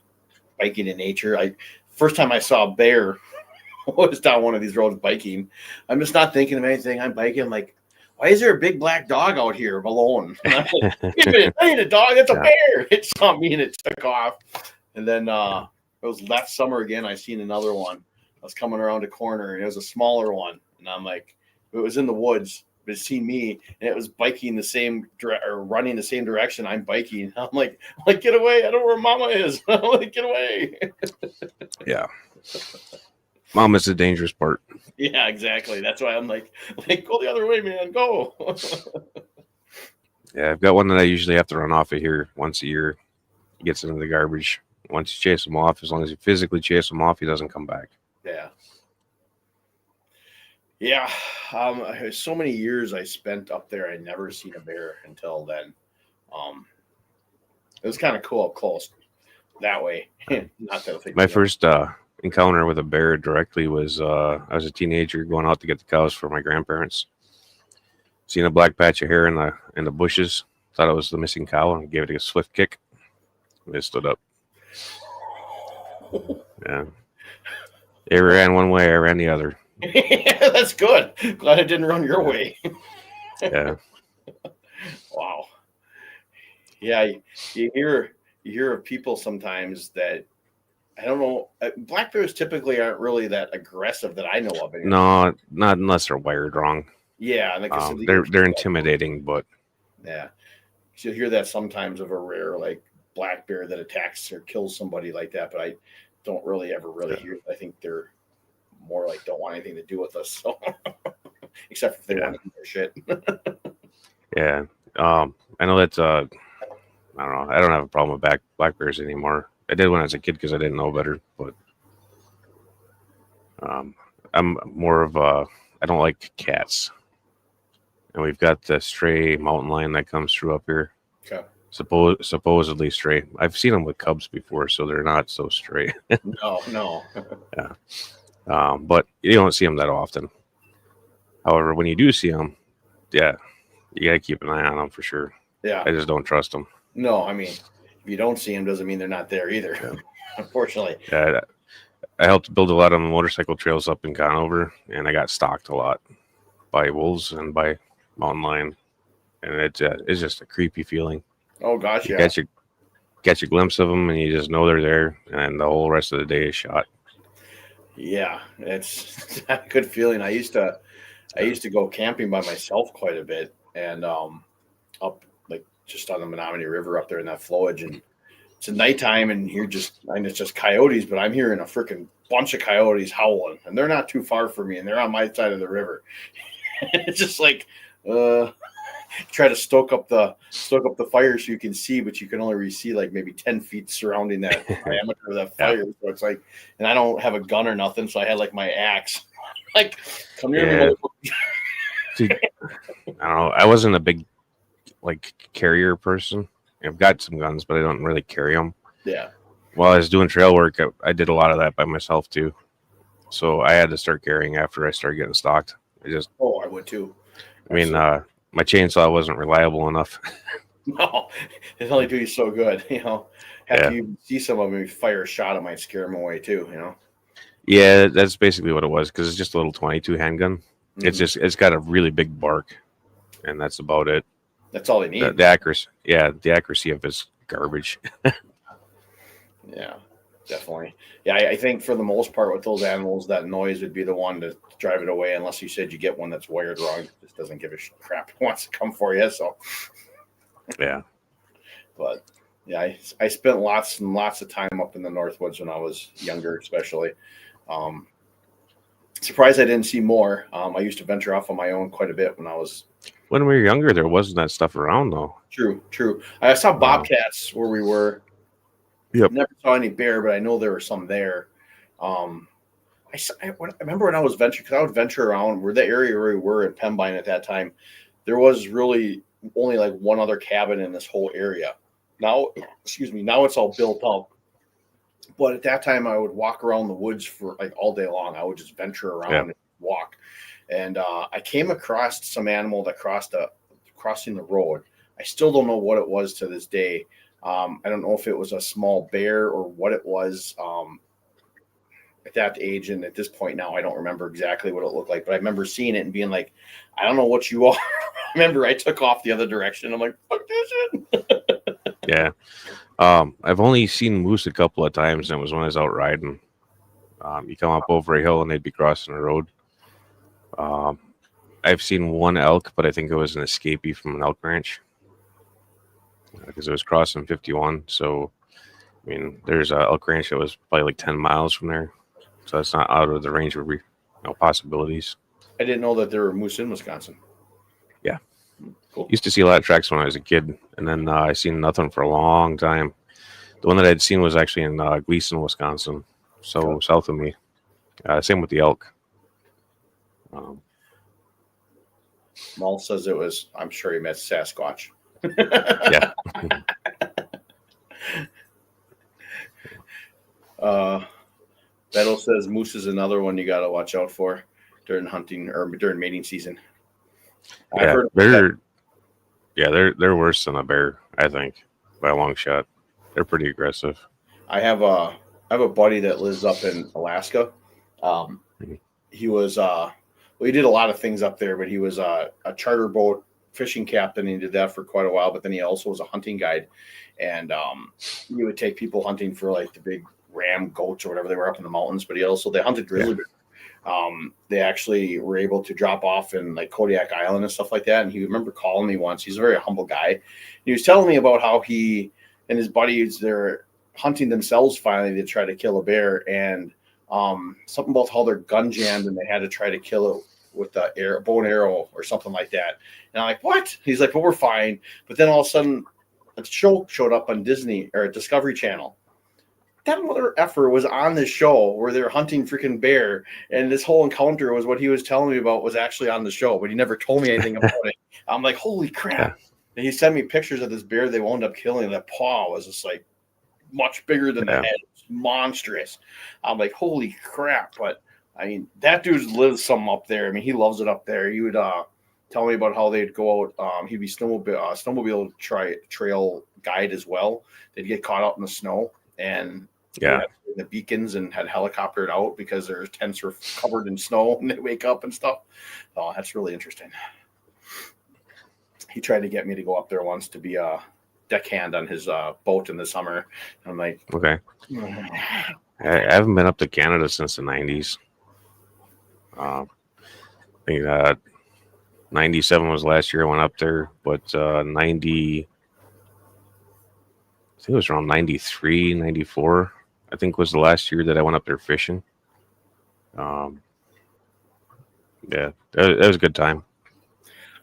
biking in nature. First time I saw a bear was down one of these roads biking. I'm just not thinking of anything. I'm biking. I'm like, why is there a big black dog out here alone? And I'm like, wait a minute, that ain't a dog, that's a bear. It saw me and it took off. And then it was last summer again. I seen another one. I was coming around a corner and it was a smaller one. And I'm like, it was in the woods, but it seen me and it was biking the same or running the same direction I'm biking. I'm like, get away. I don't know where mama is. I'm like, get away. Yeah. Mom is the dangerous part. Yeah, exactly. That's why I'm like, go the other way, man. Go. Yeah, I've got one that I usually have to run off of here once a year. He gets into the garbage. Once you chase him off, as long as you physically chase him off, he doesn't come back. Yeah. Yeah. So many years I spent up there. I never seen a bear until then. It was kind of cool up close that way. Not that I think my first encounter with a bear directly was I was a teenager going out to get the cows for my grandparents. Seen a black patch of hair in the bushes. Thought it was the missing cow and gave it a swift kick. And it stood up. Yeah. It ran one way, I ran the other. Yeah, that's good. Glad it didn't run your way. Yeah. Wow. Yeah, you hear of people sometimes that I don't know. Black bears typically aren't really that aggressive that I know of. Anyway. No, not unless they're wired wrong. Yeah, like I said, they're intimidating, but yeah, you'll hear that sometimes of a rare like black bear that attacks or kills somebody like that. But I don't really ever hear. I think they're more like don't want anything to do with us. So except if they want to eat their shit. Yeah. I know that's I don't know. I don't have a problem with black bears anymore. I did when I was a kid because I didn't know better, but I'm more of I don't like cats. And we've got the stray mountain lion that comes through up here. Okay. Supposedly stray. I've seen them with cubs before, so they're not so stray. No. Yeah. But you don't see them that often. However, when you do see them, yeah, you got to keep an eye on them for sure. Yeah. I just don't trust them. No, I mean, if you don't see them, doesn't mean they're not there either. Yeah. Unfortunately. Yeah, I helped build a lot of motorcycle trails up in Conover, and I got stalked a lot by wolves and by mountain lion, and it's just a creepy feeling. Oh gosh, you yeah. Catch a glimpse of them, and you just know they're there, and the whole rest of the day is shot. Yeah, it's a good feeling. I used to go camping by myself quite a bit, and up like just on the Menominee River up there in that flowage, and it's nighttime, and it's just coyotes, but I'm hearing a freaking bunch of coyotes howling, and they're not too far from me, and they're on my side of the river. It's just like try to stoke up the fire so you can see, but you can only really see like maybe 10 feet surrounding that diameter of that fire. Yeah. So it's like, and I don't have a gun or nothing, so I had like my axe. Like, come here. Yeah. See, I don't know. I wasn't a big like carrier person. I've got some guns, but I don't really carry them. Yeah. While I was doing trail work, I did a lot of that by myself too. So I had to start carrying after I started getting stocked. I would too. I mean, my chainsaw wasn't reliable enough. No, it only do you so good. After Yeah. you see some of them, you fire a shot, it might scare them away too. Yeah, that's basically what it was because it's just a little 22 handgun. Mhm. It's got a really big bark, and that's about it. That's all they The, need. the accuracy, yeah, the accuracy of it's garbage. Yeah, definitely. Yeah, I think for the most part with those animals, that noise would be the one to drive it away. Unless you said you get one that's wired wrong, it just doesn't give a crap. It wants to come for you. So, Yeah, but yeah, I spent lots and lots of time up in the Northwoods when I was younger, especially. Um, Surprised I didn't see more. I used to venture off on my own quite a bit when I was when we were younger, there wasn't that stuff around though. true. I saw Uh, bobcats where we were. yep. Never saw any bear, but I know there were some there. Um, I remember when I was venturing, because I would venture around where the area where we were in Pembine at that time. There was really only like one other cabin in this whole area. Now, excuse me, now it's all built up. But at that time, I would walk around the woods for like all day long. I would just venture around Yeah. and walk. And I came across some animal that crossing the road. I still don't know what it was to this day. I don't know if it was a small bear or what it was. At that age and at this point now, I don't remember exactly what it looked like, but I remember seeing it and being like, I don't know what you are. I remember I took off the other direction. I'm like, fuck this shit. Yeah. I've only seen moose a couple of times, and it was when I was out riding. You come up over a hill and they'd be crossing the road. I've seen one elk, but I think it was an escapee from an elk ranch because it was crossing 51. So, I mean, there's a elk ranch that was probably like 10 miles from there. So that's not out of the range of possibilities. I didn't know that there were moose in Wisconsin. Yeah. Cool. Used to see a lot of tracks when I was a kid, and then I seen nothing for a long time. The one that I'd seen was actually in Gleason, Wisconsin, so south of me. Same with the elk. Maul says it was, I'm sure he meant Sasquatch. Yeah. Beto says moose is another one you got to watch out for during hunting or during mating season. Yeah, they're worse than a bear, I think, by a long shot. They're pretty aggressive. I have a buddy that lives up in Alaska. He was he did a lot of things up there, but he was a charter boat fishing captain. He did that for quite a while, but then he also was a hunting guide, and he would take people hunting for like the big ram goats or whatever they were up in the mountains. But they hunted grizzly bear. They actually were able to drop off in like Kodiak Island and stuff like that. And he remember calling me once. He's a very humble guy. He was telling me about how he and his buddies, they're hunting themselves finally to try to kill a bear. And something about how they're gun jammed and they had to try to kill it with a bow and arrow or something like that. And I'm like, what? He's like, well, we're fine. But then all of a sudden a show showed up on Disney or Discovery Channel. That mother effer was on this show where they're hunting freaking bear, and this whole encounter was what he was telling me about was actually on the show, but he never told me anything about it. I'm like, holy crap. Yeah. And he sent me pictures of this bear they wound up killing. That paw was just like much bigger than the head. It was monstrous. I'm like, holy crap. But I mean, that dude lives some up there. I mean, he loves it up there. He would tell me about how they'd go out. He'd be snowmobile trail guide as well. They'd get caught out in the snow and the beacons and had helicoptered out because their tents were covered in snow and they wake up and stuff. Oh, that's really interesting. He tried to get me to go up there once to be a deckhand on his boat in the summer. I'm like, okay. I haven't been up to Canada since the 90s. I think 97 was last year I went up there, but 90, I think it was around 93, 94, I think was the last year that I went up there fishing. Yeah, that was a good time.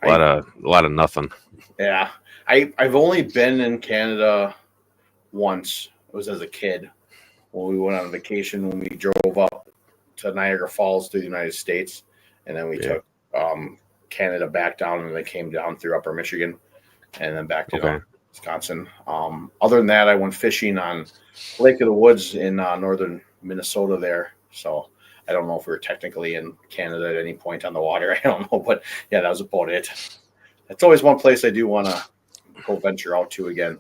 A lot of nothing. Yeah, I've only been in Canada once. It was as a kid when we went on vacation when we drove up to Niagara Falls through the United States, and then we took Canada back down and then came down through Upper Michigan, and then back to Wisconsin. Other than that, I went fishing on Lake of the Woods in northern Minnesota there. So I don't know if we were technically in Canada at any point on the water. I don't know, but yeah, that was about it. It's always one place I do want to go venture out to again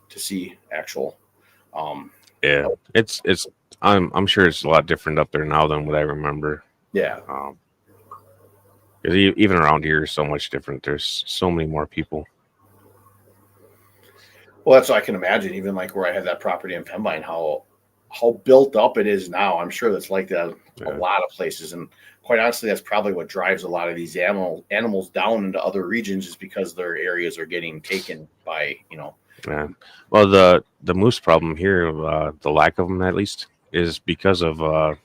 to see actual. Yeah, it's. I'm sure it's a lot different up there now than what I remember. Yeah. 'Cause even around here is so much different. There's so many more people. Well, that's what I can imagine. Even like where I had that property in Pembine, how built up it is now. I'm sure that's like that a lot of places, and quite honestly, that's probably what drives a lot of these animals down into other regions, is because their areas are getting taken by Yeah. Well, the moose problem here, the lack of them at least, is because of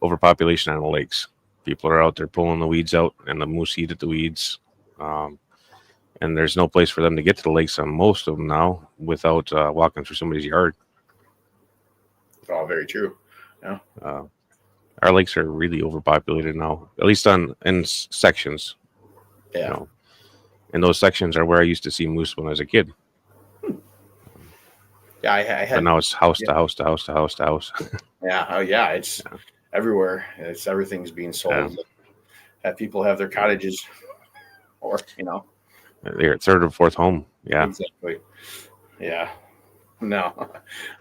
overpopulation on the lakes. People are out there pulling the weeds out, and the moose eat at the weeds. And there's no place for them to get to the lakes on most of them now without walking through somebody's yard. It's all very true. Yeah. Our lakes are really overpopulated now, at least in sections. Yeah. And those sections are where I used to see moose when I was a kid. Yeah, I had. But now it's house to house to house to house to house. Yeah. Oh, yeah. It's everywhere. Everything's being sold. Have people have their cottages, or they're at third or fourth home. Yeah. Exactly. Yeah. No,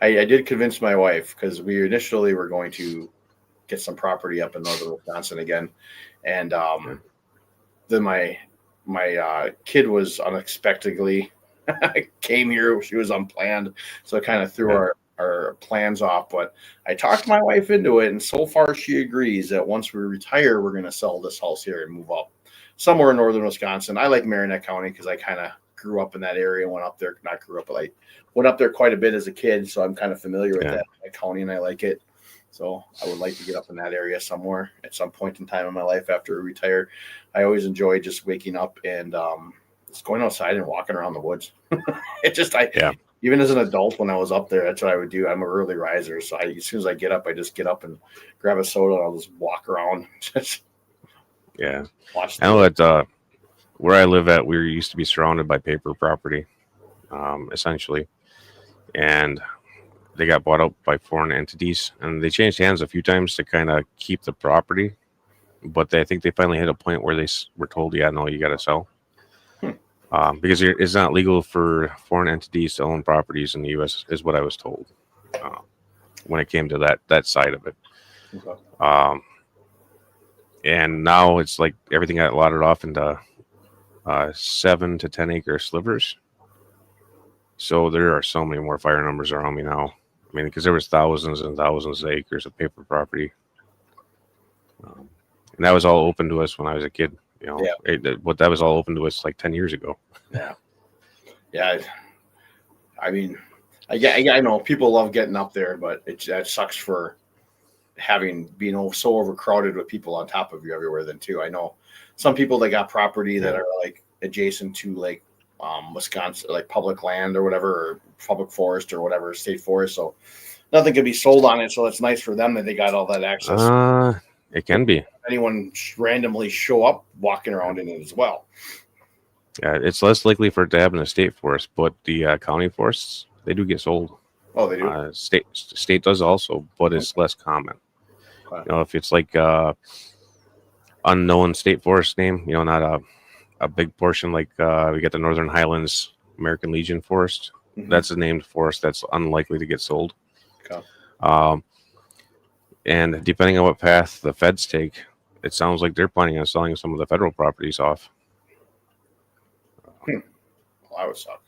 I did convince my wife, because we initially were going to get some property up in northern Wisconsin again, and then my kid was unexpectedly came here. She was unplanned, so it kind of threw our plans off. But I talked my wife into it, and so far she agrees that once we retire, we're going to sell this house here and move up somewhere in northern Wisconsin. I like Marinette County because I kind of grew up in that area, went up there, not grew up, but I went up there quite a bit as a kid. So I'm kind of familiar with that county, and I like it. So I would like to get up in that area somewhere at some point in time in my life after I retire. I always enjoy just waking up and just going outside and walking around the woods. Even as an adult, when I was up there, that's what I would do. I'm an early riser. So as soon as I get up, I just get up and grab a soda, and I'll just walk around. Watch. I know that where I live at, we used to be surrounded by paper property, essentially, and they got bought out by foreign entities, and they changed hands a few times to kind of keep the property, but I think they finally hit a point where they were told, yeah, no, you got to sell, because it's not legal for foreign entities to own properties in the U.S., is what I was told when it came to that side of it. Okay. And now it's like everything got lotted off into 7 to 10 acre slivers. So there are so many more fire numbers around me now. I mean, because there was thousands and thousands of acres of paper property. And that was all open to us when I was a kid. But that was all open to us like 10 years ago. Yeah. I mean, I know people love getting up there, but that sucks for being so overcrowded with people on top of you everywhere. Then too, I know some people that got property that are like adjacent to like Wisconsin, like public land or whatever, or public forest or whatever, state forest. So nothing can be sold on it. So it's nice for them that they got all that access. It can be. Anyone randomly show up walking around in it as well. Yeah, it's less likely for it to happen in a state forest, but the county forests, they do get sold. Oh, they do. State does also, but it's less common. Okay. If it's like unknown state forest name, not a big portion like we get the Northern Highlands American Legion Forest. Mm-hmm. That's a named forest that's unlikely to get sold. Okay. And depending on what path the feds take, it sounds like they're planning on selling some of the federal properties off. Well, that would suck.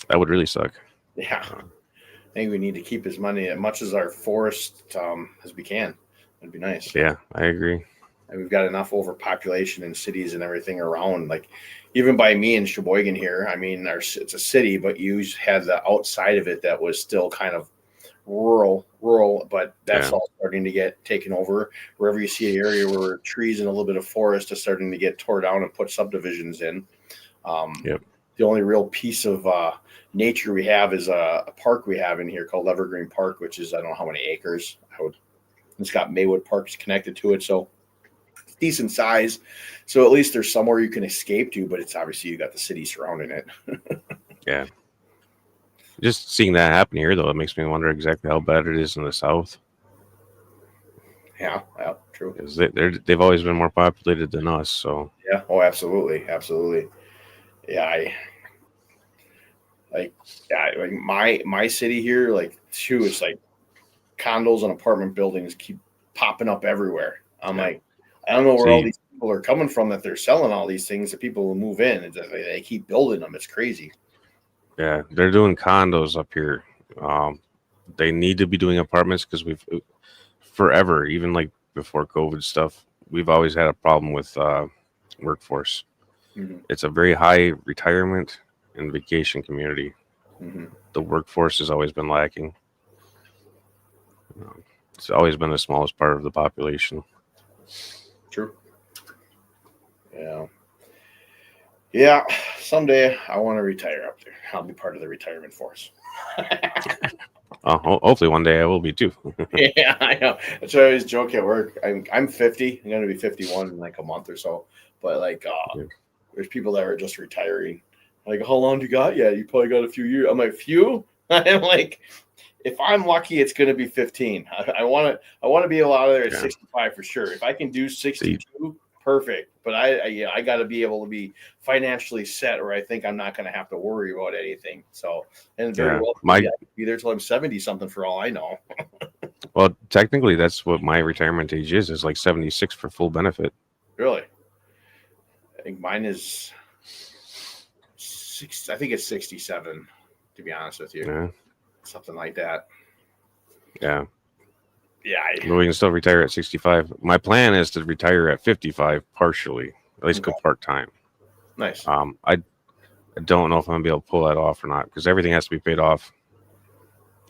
That would really suck. Yeah. I think we need to keep as much as our forest as we can. It'd be nice. Yeah, I agree. And we've got enough overpopulation in cities and everything around. Like even by me in Sheboygan here, I mean, it's a city, but you had the outside of it that was still kind of rural, but that's all starting to get taken over. Wherever you see an area where trees and a little bit of forest is starting to get tore down and put subdivisions in. The only real piece of nature we have is a park we have in here called Evergreen Park, which is, I don't know how many acres. It's got Maywood Parks connected to it, so it's decent size. So at least there's somewhere you can escape to, but it's obviously you got the city surrounding it. Yeah. Just seeing that happen here, though, it makes me wonder exactly how bad it is in the South. Yeah, yeah, true. because they've always been more populated than us. So Yeah. Oh, absolutely, absolutely. Yeah, I like. Yeah, like my city here, like too. It's like condos and apartment buildings keep popping up everywhere. I'm yeah. like, I don't know where all See, these people are coming from that they're selling all these things that people will move in. It's just, they keep building them. It's crazy. yeah, they're doing condos up here. Um, they need to be doing apartments because we've forever, even like before COVID stuff, we've always had a problem with workforce. Mm-hmm. It's a very high retirement and vacation community. Mm-hmm. The workforce has always been lacking. Um, it's always been the smallest part of the population. True. Yeah. Yeah. Someday I want to retire up there. I'll be part of the retirement force. Hopefully one day I will be too. Yeah, I know. That's what I always joke at work. I'm 50. I'm gonna be 51 in like a month or so. But like, Yeah. there's people that are just retiring. Like, how long do you got? Yeah, you probably got a few years. I'm like, few. I'm like, if I'm lucky, it's gonna be 15. I want to. I want to be out of there at Yeah. 65 for sure. If I can do See, 62, perfect. But I got to be able to be financially set, or I think I'm not gonna have to worry about anything. So, and very yeah, well, my I could be there till I'm 70 something for all I know. well, technically that's what my retirement age is like 76 for full benefit. Really. I think mine is six. I think it's 67. To be honest with you, Yeah, something like that. yeah. Yeah. But we can still retire at 65. My plan is to retire at 55 partially, at least Okay. go part time. Nice. I don't know if I'm gonna be able to pull that off or not because everything has to be paid off.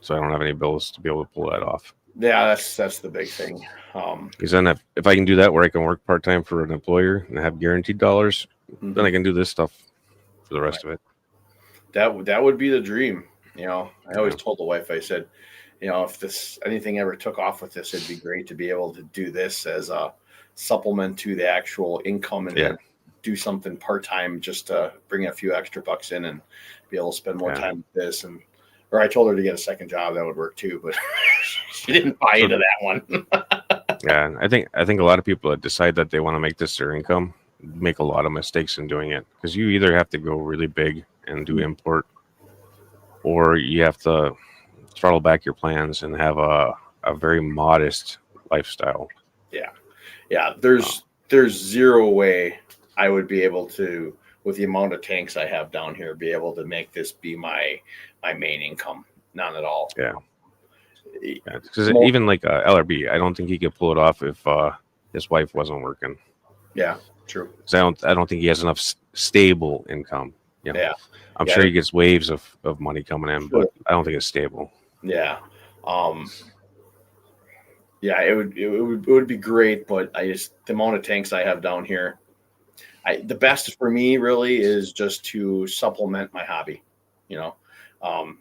So I don't have any bills to be able to pull that off. Yeah, that's the big thing. Because then if I can do that where I can work part time for an employer and have guaranteed dollars, then I can do this stuff for the rest of it. That would be the dream. You know, I always Yeah. told the wife. I said, you know, if this anything ever took off with this, it'd be great to be able to do this as a supplement to the actual income and Yeah. then do something part time just to bring a few extra bucks in and be able to spend more Yeah. time with this. And or I told her to get a second job, that would work too, but she didn't buy So into that one. yeah, I think a lot of people that decide that they want to make this their income make a lot of mistakes in doing it because you either have to go really big and do import, or you have to throttle back your plans and have a very modest lifestyle. Yeah. Yeah. There's zero way I would be able to, with the amount of tanks I have down here, be able to make this be my main income. None at all. Yeah. Because even like LRB, I don't think he could pull it off if his wife wasn't working. Yeah, true. 'Cause I don't think he has enough stable income. You know, Yeah. I'm Yeah. sure he gets waves of money coming in, Sure. but I don't think it's stable. Yeah. Yeah, it would be great, but I just the amount of tanks I have down here, the best for me really is just to supplement my hobby, you know, um,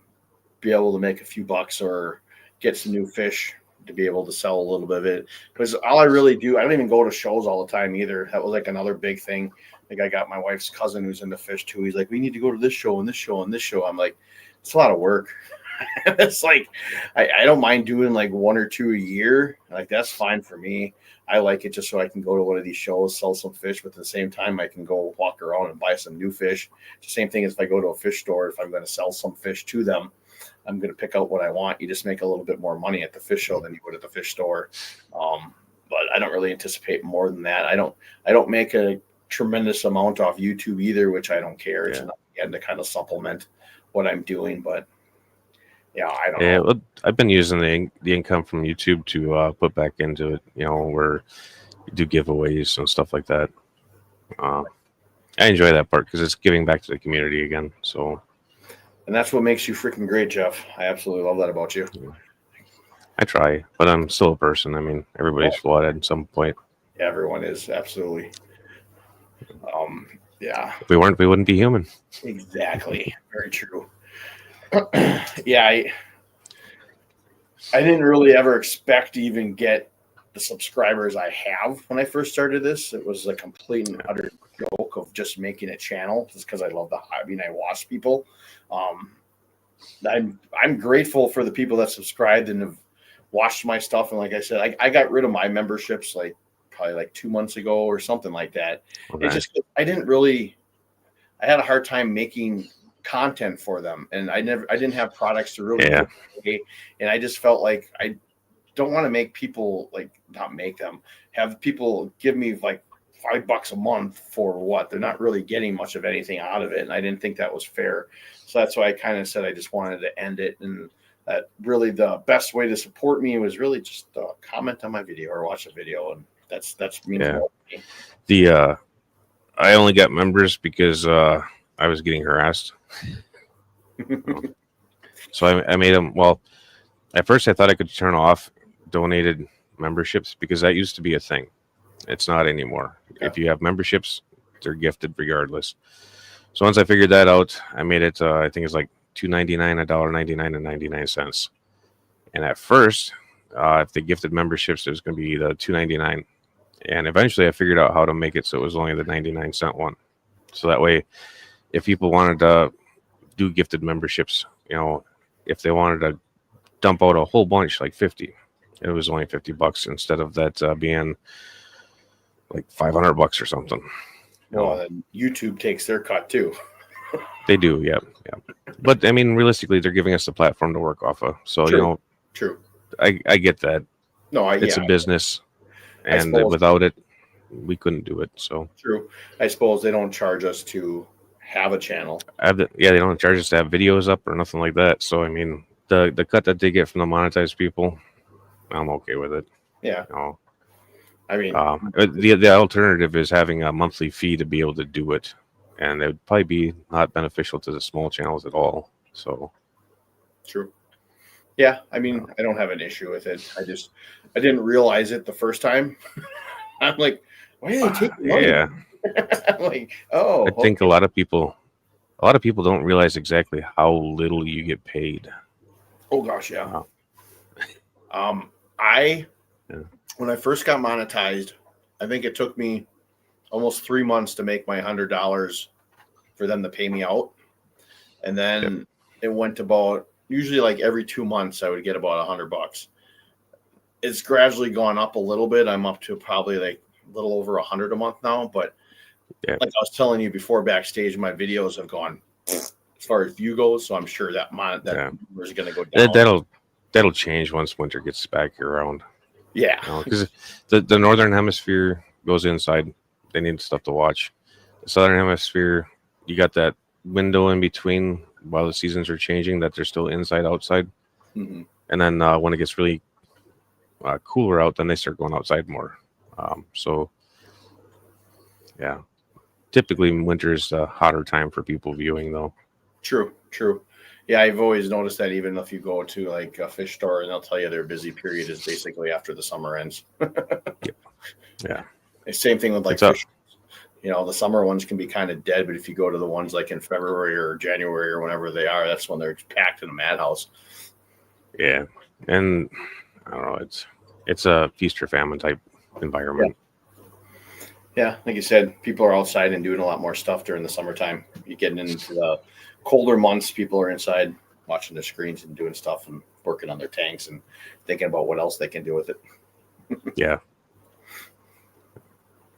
be able to make a few bucks or get some new fish to be able to sell a little bit of it. Because all I really do, I don't even go to shows all the time either. That was like another big thing. Like I got my wife's cousin who's into fish too. He's like, we need to go to this show and this show and this show. I'm like, it's a lot of work. It's like I don't mind doing like one or two a year. Like that's fine for me. I like it just so I can go to one of these shows, sell some fish, but at the same time I can go walk around and buy some new fish. It's the same thing as if I go to a fish store. If I'm going to sell some fish to them, I'm going to pick out what I want. You just make a little bit more money at the fish show than you would at the fish store. But I don't really anticipate more than that. I don't make a tremendous amount off YouTube either, which I don't care. It's enough again to kind of supplement what I'm doing, but yeah, I don't know. Well, I've been using the income from YouTube to put back into it. You know, where you do giveaways and stuff like that. I enjoy that part because it's giving back to the community again. So, and that's what makes you freaking great, Jeff. I absolutely love that about you. I try, but I'm still a person. I mean, everybody's flawed at some point. Everyone is absolutely. Yeah. If we weren't, we wouldn't be human. Exactly. Very true. Yeah, I didn't really ever expect to even get the subscribers I have when I first started this. It was a complete and utter joke of just making a channel just because I love the hobby and I watch people. I'm grateful for the people that subscribed and have watched my stuff. And like I said, I got rid of my memberships like probably like 2 months ago or something like that. Okay. It just, I had a hard time making content for them. And I didn't have products to really give away. And I just felt like I don't want to make people have people give me like $5 a month for what they're not really getting much of anything out of it. And I didn't think that was fair. So that's why I kind of said I just wanted to end it. And that really the best way to support me was really just comment on my video or watch a video. And that's means more to me. I only got members because I was getting harassed. So I made them. Well, at first I thought I could turn off donated memberships because that used to be a thing. It's not anymore. Okay. If you have memberships, they're gifted regardless. So once I figured that out, I made it. I think it's like $2.99, $1.99, and 99 cents. And at first, if they gifted memberships, it was going to be the $2.99. And eventually, I figured out how to make it so it was only the 99-cent one. So that way, if people wanted to do gifted memberships, if they wanted to dump out a whole bunch, like 50, it was only $50 instead of that being like $500 or something. Well, then YouTube takes their cut too. They do, yeah. But I mean, realistically, they're giving us the platform to work off of. So True. I get that. No, it's a business, and without it, we couldn't do it. So true. I suppose they don't charge us to have a channel. They don't charge us to have videos up or nothing like that. So I mean, the cut that they get from the monetized people, I'm okay with it. Yeah. I mean, the alternative is having a monthly fee to be able to do it, and it would probably be not beneficial to the small channels at all. So, true. Yeah, I mean, I don't have an issue with it. I didn't realize it the first time. I'm like, why are they taking money? Yeah. I'm like, oh. I think a lot of people don't realize exactly how little you get paid. Oh gosh, yeah. Wow. When I first got monetized, I think it took me almost 3 months to make my $100 for them to pay me out. And then it went about, usually like every 2 months, I would get about $100. It's gradually gone up a little bit. I'm up to probably like a little over 100 a month now. But like I was telling you before backstage, my videos have gone as far as view goes. So I'm sure that number is going to go down. That'll change once winter gets back around. Yeah, because the northern hemisphere goes inside. They need stuff to watch. The southern hemisphere, you got that window in between while the seasons are changing that they're still inside, outside. Mm-hmm. And then when it gets really cooler out, then they start going outside more. So, yeah, typically winter is a hotter time for people viewing, though. True. Yeah, I've always noticed that even if you go to like a fish store and they'll tell you their busy period is basically after the summer ends. Yeah. Same thing with like fish. The summer ones can be kind of dead, but if you go to the ones like in February or January or whenever they are, that's when they're packed in a madhouse. Yeah. And I don't know, it's a feast or famine type environment. Yeah, like you said, people are outside and doing a lot more stuff during the summertime. You're getting into the colder months, people are inside watching their screens and doing stuff and working on their tanks and thinking about what else they can do with it. Yeah.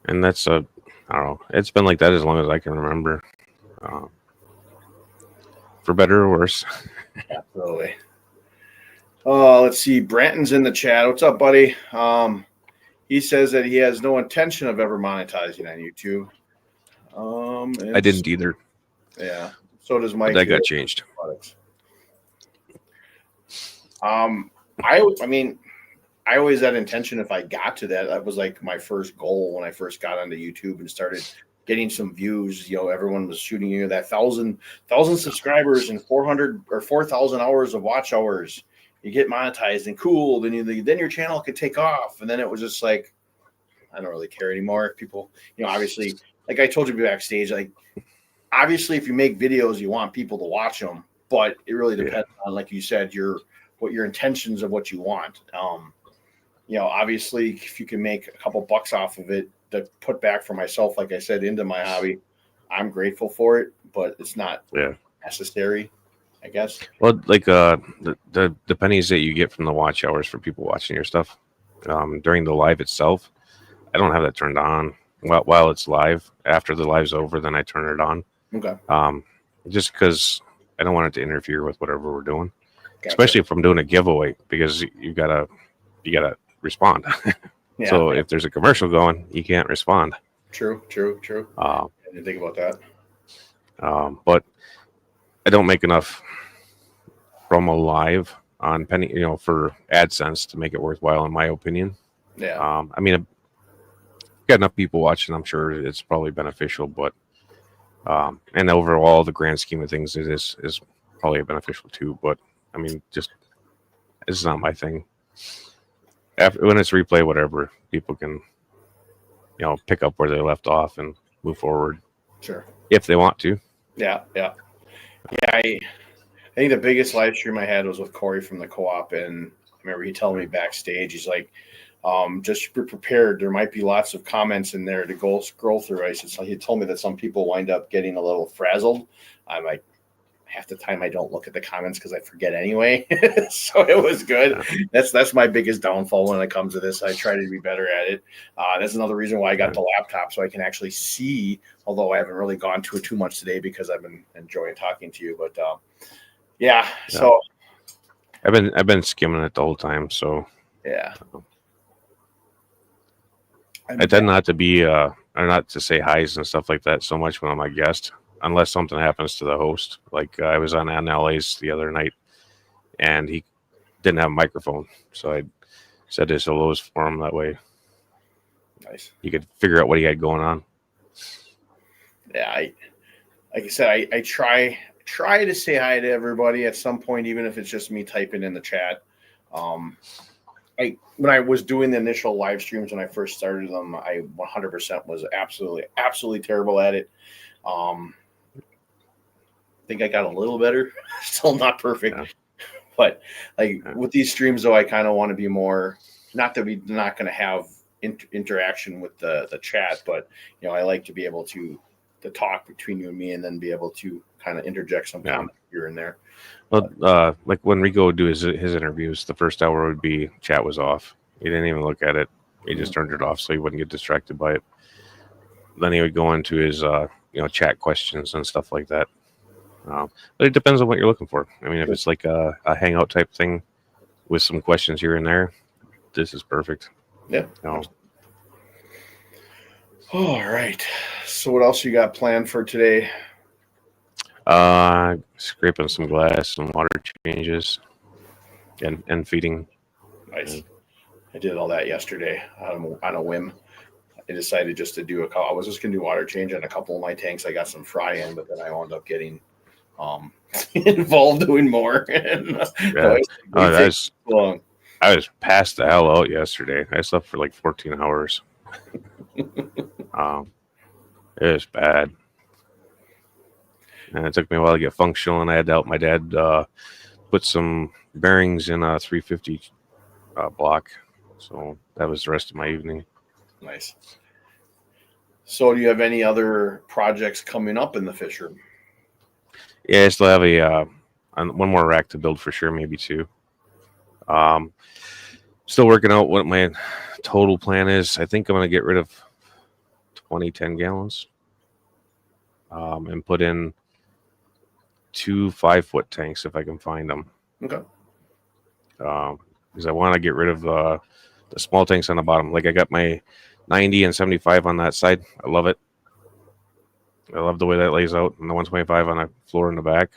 And that's I don't know. It's been like that as long as I can remember. For better or worse. Absolutely. Let's see. Branton's in the chat. What's up, buddy? He says that he has no intention of ever monetizing on YouTube. I didn't either. Yeah. So does Mike. That got changed. I mean, I always had intention if I got to that. That was like my first goal when I first got onto YouTube and started getting some views. Everyone was shooting that 1,000 subscribers and 400 or 4,000 hours of watch hours. You get monetized and cool. Then your channel could take off. And then it was just like, I don't really care anymore. People, obviously, like I told you backstage, like obviously if you make videos, you want people to watch them, but it really depends on, like you said, what your intentions of what you want. Obviously if you can make a couple bucks off of it to put back for myself, like I said, into my hobby, I'm grateful for it, but it's not necessary. I guess. Well, like the pennies that you get from the watch hours for people watching your stuff during the live itself, I don't have that turned on while it's live. After the live's over, then I turn it on. Okay. Just because I don't want it to interfere with whatever we're doing, Gotcha. especially if I'm doing a giveaway, because you gotta respond. Yeah. So if there's a commercial going, you can't respond. True. I didn't think about that. But I don't make enough promo live on penny, for AdSense to make it worthwhile, in my opinion. Yeah. I mean, I've got enough people watching. I'm sure it's probably beneficial, but and overall, the grand scheme of things, it is probably beneficial too. But I mean, just it's not my thing. When it's replay, whatever, people can pick up where they left off and move forward. Sure. If they want to. Yeah. I think the biggest live stream I had was with Corey from the co-op, and I remember he telling me backstage, he's like, just be prepared. There might be lots of comments in there to go scroll through. I said, so he told me that some people wind up getting a little frazzled. I'm like, half the time I don't look at the comments because I forget anyway. So it was good. That's my biggest downfall when it comes to this. I try to be better at it. That's another reason why I got the laptop, so I can actually see, although I haven't really gone to it too much today because I've been enjoying talking to you. But yeah. So I've been skimming it the whole time. So yeah. I tend not to be or not to say highs and stuff like that so much when I'm a guest, unless something happens to the host. Like I was on NLA's the other night, and he didn't have a microphone, so I said his hellos for him. That way, nice. He could figure out what he had going on. Yeah, like I said, I try to say hi to everybody at some point, even if it's just me typing in the chat. When I was doing the initial live streams when I first started them, I 100% was absolutely terrible at it. I think I got a little better, still not perfect, but with these streams though, I kind of want to be more, not that we're not going to have interaction with the chat, but I like to be able to talk between you and me, and then be able to kind of interject some comment here and there. Well, like when Rico would do his interviews, the first hour would be chat was off. He didn't even look at it. He just turned it off so he wouldn't get distracted by it. Then he would go into his chat questions and stuff like that. But it depends on what you're looking for. I mean, if it's like a hangout type thing with some questions here and there, this is perfect. Yeah. All right. So what else you got planned for today? Scraping some glass, some water changes, and feeding. Nice. I did all that yesterday on a whim. I decided just to do I was just going to do water change on a couple of my tanks. I got some fry in, but then I wound up getting involved doing more. I was passed the hell out yesterday. I slept for like 14 hours. It was bad. And it took me a while to get functional, and I had to help my dad put some bearings in a 350 block. So that was the rest of my evening. Nice. So do you have any other projects coming up in the fish room? Yeah, I still have one more rack to build for sure, maybe two. Still working out what my total plan is. I think I'm going to get rid of 20 10-gallons and put in 2 5-foot tanks if I can find them. Okay. Because I want to get rid of the small tanks on the bottom. Like I got my 90 and 75 on that side. I love it. I love the way that lays out, and the 125 on the floor in the back.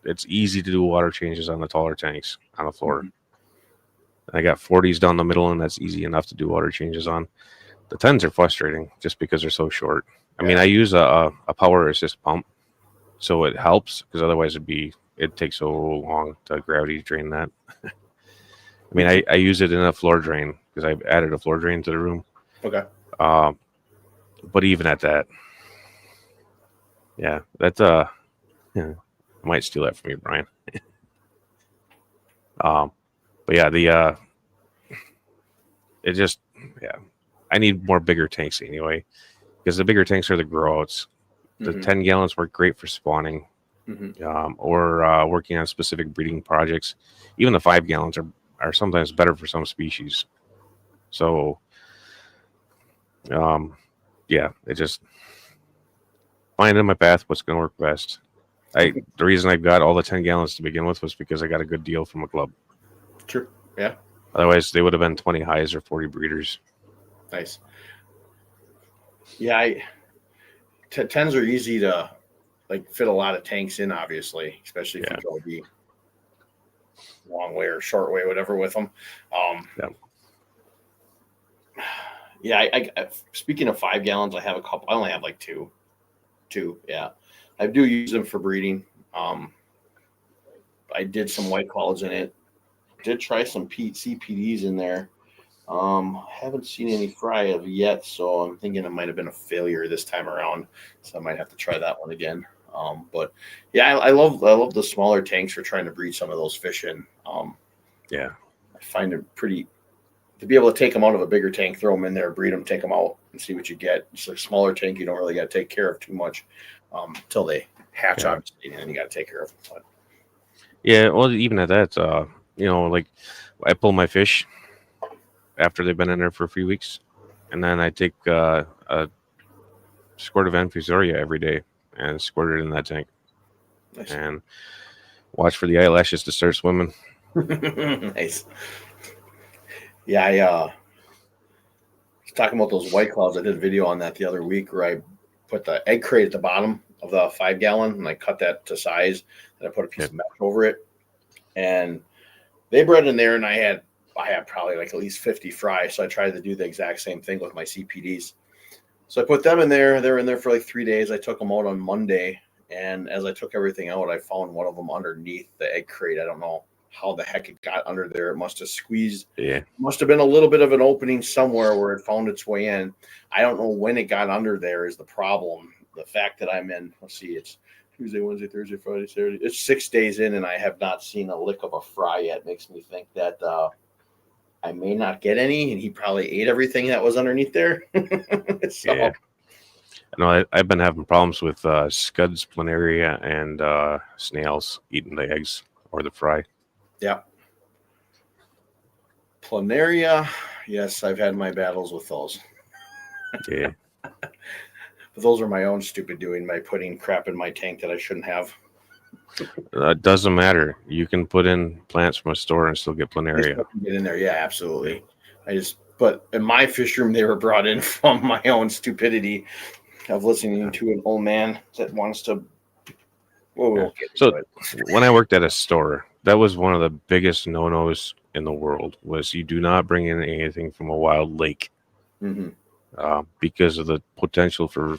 It's easy to do water changes on the taller tanks on the floor. Mm-hmm. I got 40s down the middle, and that's easy enough to do water changes on. The 10s are frustrating just because they're so short. I mean, I use a power assist pump, so it helps, because otherwise it takes so long to gravity drain that. I mean, I use it in a floor drain because I've added a floor drain to the room. Okay. But even at that, yeah, that's I might steal that from you, Brian. But yeah, I need more bigger tanks anyway, because the bigger tanks are the grow outs. The 10 gallons work great for spawning. or working on specific breeding projects. Even the 5 gallons are sometimes better for some species. So, yeah, it just find in my path what's going to work best. The reason I got all the 10 gallons to begin with was because I got a good deal from a club. True. Yeah. Otherwise, they would have been 20 highs or 40 breeders. Nice. Yeah, 10s are easy to fit a lot of tanks in, obviously, especially if you go the long way or short way, whatever with them. I speaking of 5 gallons, I have a couple. I only have like two. Yeah, I do use them for breeding. I did some white claws in it. Did try some CPDs in there. Haven't seen any fry of yet, so I'm thinking it might have been a failure this time around. So I might have to try that one again. But yeah, I love the smaller tanks for trying to breed some of those fish in. I find it pretty to be able to take them out of a bigger tank, throw them in there, breed them, take them out, and see what you get. It's a smaller tank you don't really got to take care of too much until they hatch, obviously, and then you got to take care of them. But. Yeah, well, even at that, like I pull my fish after they've been in there for a few weeks, and then I take a squirt of Infusoria every day and squirt it in that tank. Nice. And watch for the eyelashes to start swimming. Nice. Yeah, I was talking about those white claws. I did a video on that the other week where I put the egg crate at the bottom of the 5 gallon and I cut that to size and I put a piece of mesh over it. And they bred in there, and I had probably like at least 50 fry. So I tried to do the exact same thing with my CPDs. So I put them in there. They were in there for like 3 days. I took them out on Monday. And as I took everything out, I found one of them underneath the egg crate. I don't know how the heck it got under there. It must have squeezed. Yeah. Must have been a little bit of an opening somewhere where it found its way in. I don't know when it got under there is the problem. The fact that I'm in, let's see, it's Tuesday, Wednesday, Thursday, Friday, Saturday. It's 6 days in, and I have not seen a lick of a fry yet. Makes me think that I may not get any, and he probably ate everything that was underneath there. So. Yeah. No, I've been having problems with scuds, planaria, and snails eating the eggs or the fry. Yeah. Planaria, yes, I've had my battles with those. Yeah. But those are my own stupid doing by putting crap in my tank that I shouldn't have. It doesn't matter. You can put in plants from a store and still get planaria. Get in there, yeah, absolutely. But in my fish room, they were brought in from my own stupidity of listening to an old man that wants to. So when I worked at a store, that was one of the biggest no-nos in the world. Was you do not bring in anything from a wild lake, because of the potential for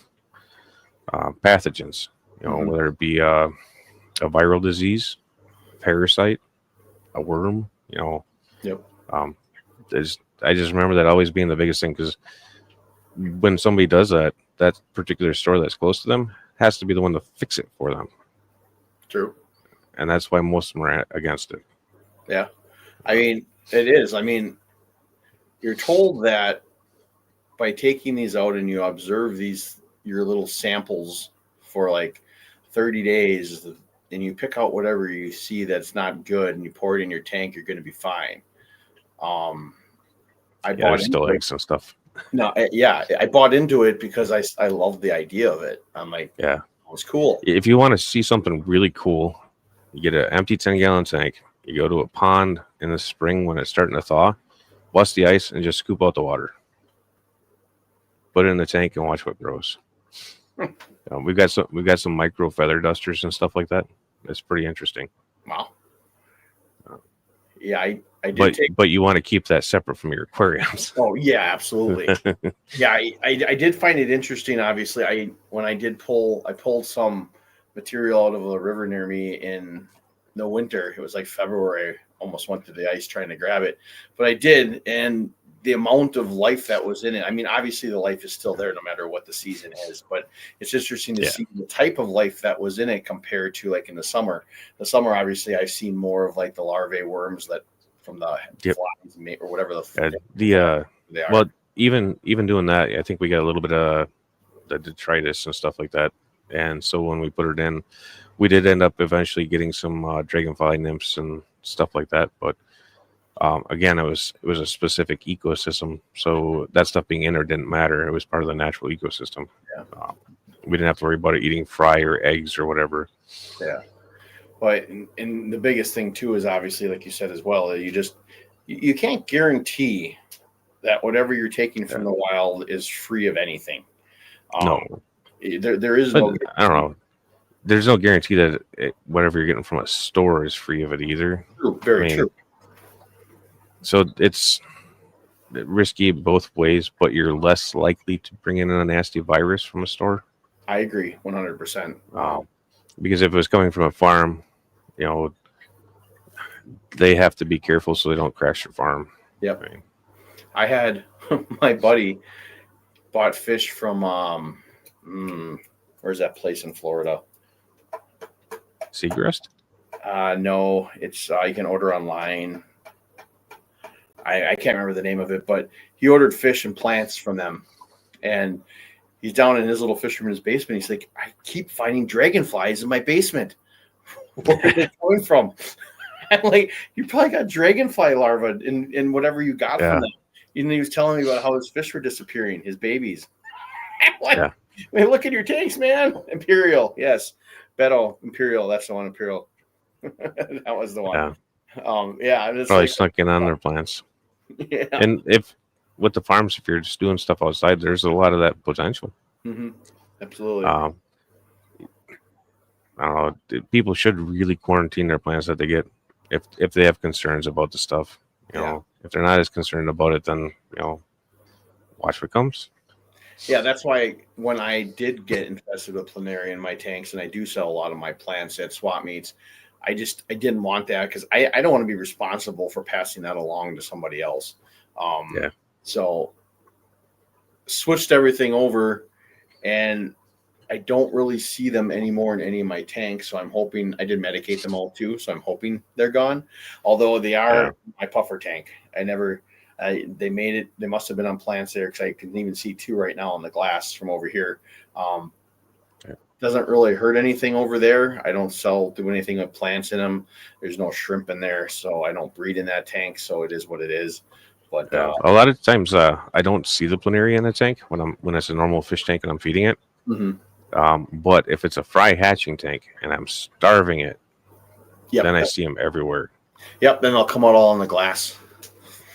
pathogens. Whether it be a viral disease, parasite, a worm. Yep. I just remember that always being the biggest thing, because when somebody does that particular store that's close to them has to be the one to fix it for them. True. And that's why most of them are against it. Yeah. I mean, it is. I mean, you're told that by taking these out and you observe your little samples for like 30 days and you pick out whatever you see that's not good and you pour it in your tank, you're going to be fine. There's still eggs and stuff. No, I bought into it because I love the idea of it. I'm like, yeah, it was cool. If you want to see something really cool, you get an empty 10-gallon tank. You go to a pond in the spring when it's starting to thaw, bust the ice, and just scoop out the water. Put it in the tank and watch what grows. We've got some micro feather dusters and stuff like that. That's pretty interesting. Wow. Yeah, I did. But you want to keep that separate from your aquariums. Oh yeah, absolutely. Yeah, I did find it interesting. Obviously, I pulled some material out of a river near me in the winter. It was like February. Almost went to the ice trying to grab it, but I did, and the amount of life that was in it. I mean, obviously the life is still there no matter what the season is, but it's interesting to see the type of life that was in it compared to like in the summer. The summer, obviously, I've seen more of like the larvae worms that from the flies or whatever they are. Well, even doing that, I think we got a little bit of the detritus and stuff like that And so when we put it in, we did end up eventually getting some dragonfly nymphs and stuff like that. But again, it was a specific ecosystem, so that stuff being in there didn't matter. It was part of the natural ecosystem. Yeah. We didn't have to worry about it eating fry or eggs or whatever. Yeah. But and the biggest thing too is obviously, like you said as well, that you can't guarantee that whatever you're taking from the wild is free of anything. No, there is but no. I don't know. There's no guarantee that whatever you're getting from a store is free of it either. True, very true. So it's risky both ways, but you're less likely to bring in a nasty virus from a store. I agree 100%. Because if it was coming from a farm, you know, they have to be careful so they don't crash your farm. Yep. I had my buddy bought fish from where's that place in Florida? Seagrass? No, it's you can order online. I can't remember the name of it, but he ordered fish and plants from them, and he's down in his little fish room in his basement. He's like, I keep finding dragonflies in my basement. Where are they coming from? I'm like, you probably got dragonfly larvae in whatever you got from them. And he was telling me about how his fish were disappearing, his babies. Like, I mean, look at your tanks, man. Imperial, yes. Beto, Imperial, that's the one, Imperial. That was the one. Yeah. Probably snuck in on their plants. Yeah. And if with the farms, if you're just doing stuff outside, there's a lot of that potential. Mm-hmm. Absolutely. I don't know. People should really quarantine their plants that they get if they have concerns about the stuff. You know, if they're not as concerned about it, then watch what comes. Yeah, that's why when I did get infested with planaria in my tanks, and I do sell a lot of my plants at swap meets, I didn't want that because I don't want to be responsible for passing that along to somebody else. So switched everything over, and I don't really see them anymore in any of my tanks. So I'm hoping I did medicate them all too. So I'm hoping they're gone. Although they are my puffer tank. They made it. They must have been on plants there because I can even see two right now on the glass from over here. Doesn't really hurt anything over there. I don't do anything with plants in them. There's no shrimp in there, so I don't breed in that tank. So it is what it is. But a lot of times I don't see the planaria in the tank when it's a normal fish tank and I'm feeding it. Mm-hmm. But if it's a fry hatching tank and I'm starving it, then I see them everywhere. Yep. Then they'll come out all on the glass.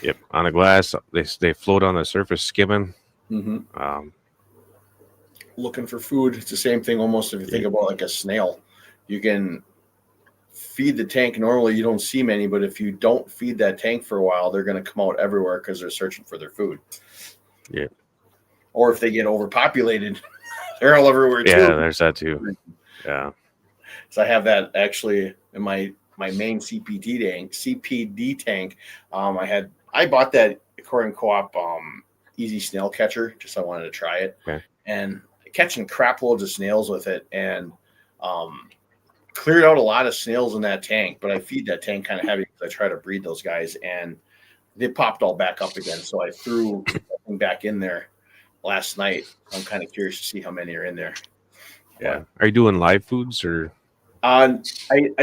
Yep, on the glass. They float on the surface, skimming. Mm-hmm. Looking for food. It's the same thing almost if you think about like a snail. You can feed the tank normally. You don't see many, but if you don't feed that tank for a while, they're going to come out everywhere because they're searching for their food. Yeah. Or if they get overpopulated, they're all everywhere too. Yeah, there's that too. Yeah. So I have that actually in my main CPD tank. I bought that Aquarium Co-op easy snail catcher. Just I wanted to try it. Okay. And catching crap loads of snails with it, and cleared out a lot of snails in that tank. But I feed that tank kind of heavy because I try to breed those guys, and they popped all back up again. So I threw them back in there last night. I'm kind of curious to see how many are in there. Yeah. Are you doing live foods or? I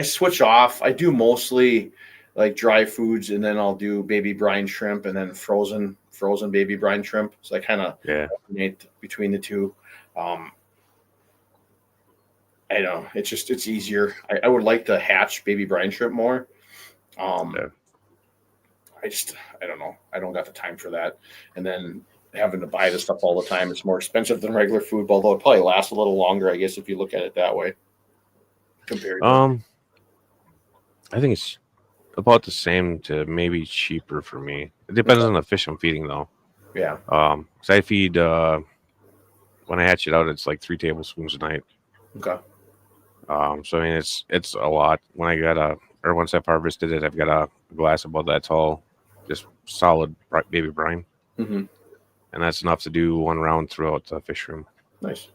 switch off. I do mostly like dry foods, and then I'll do baby brine shrimp, and then frozen baby brine shrimp. So I kind of alternate between the two. I don't know. It's easier. I would like to hatch baby brine shrimp more. I don't know. I don't got the time for that. And then having to buy this stuff all the time, it's more expensive than regular food, although it probably lasts a little longer, I guess, if you look at it that way. Compared to I think it's about the same to maybe cheaper for me. It depends on the fish I'm feeding though. Yeah. So I feed when I hatch it out, it's like 3 tablespoons a night. Okay. So I mean it's a lot. Once I've harvested it, I've got a glass about that tall, just solid baby brine. Mm-hmm. And that's enough to do 1 round throughout the fish room. Nice.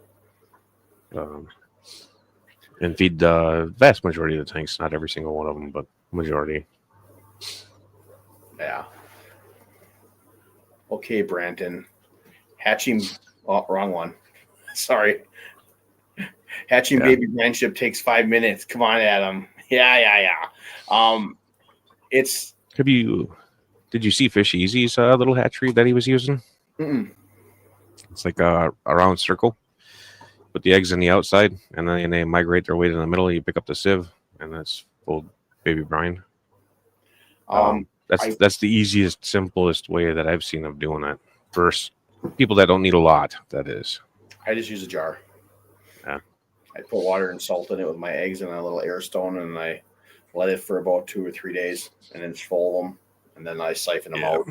And feed the vast majority of the tanks, not every single one of them, but majority. Yeah. Okay, Brandon. Hatching. Oh, wrong one. Sorry. Hatching Yeah. baby brine ship takes 5 minutes. Come on, Adam. Yeah. It's Did you see Fish Easy's little hatchery that he was using? mm-mm. It's like a round circle. Put the eggs in the outside, and then they migrate their weight in the middle. You pick up the sieve, and that's full baby brine. um, I That's the easiest, simplest way that I've seen of doing it. For people that don't need a lot, that is. I just use a jar. Yeah. I put water and salt in it with my eggs and a little air stone, and I let it for about 2 or 3 days, and then swallow them, and then I siphon them out.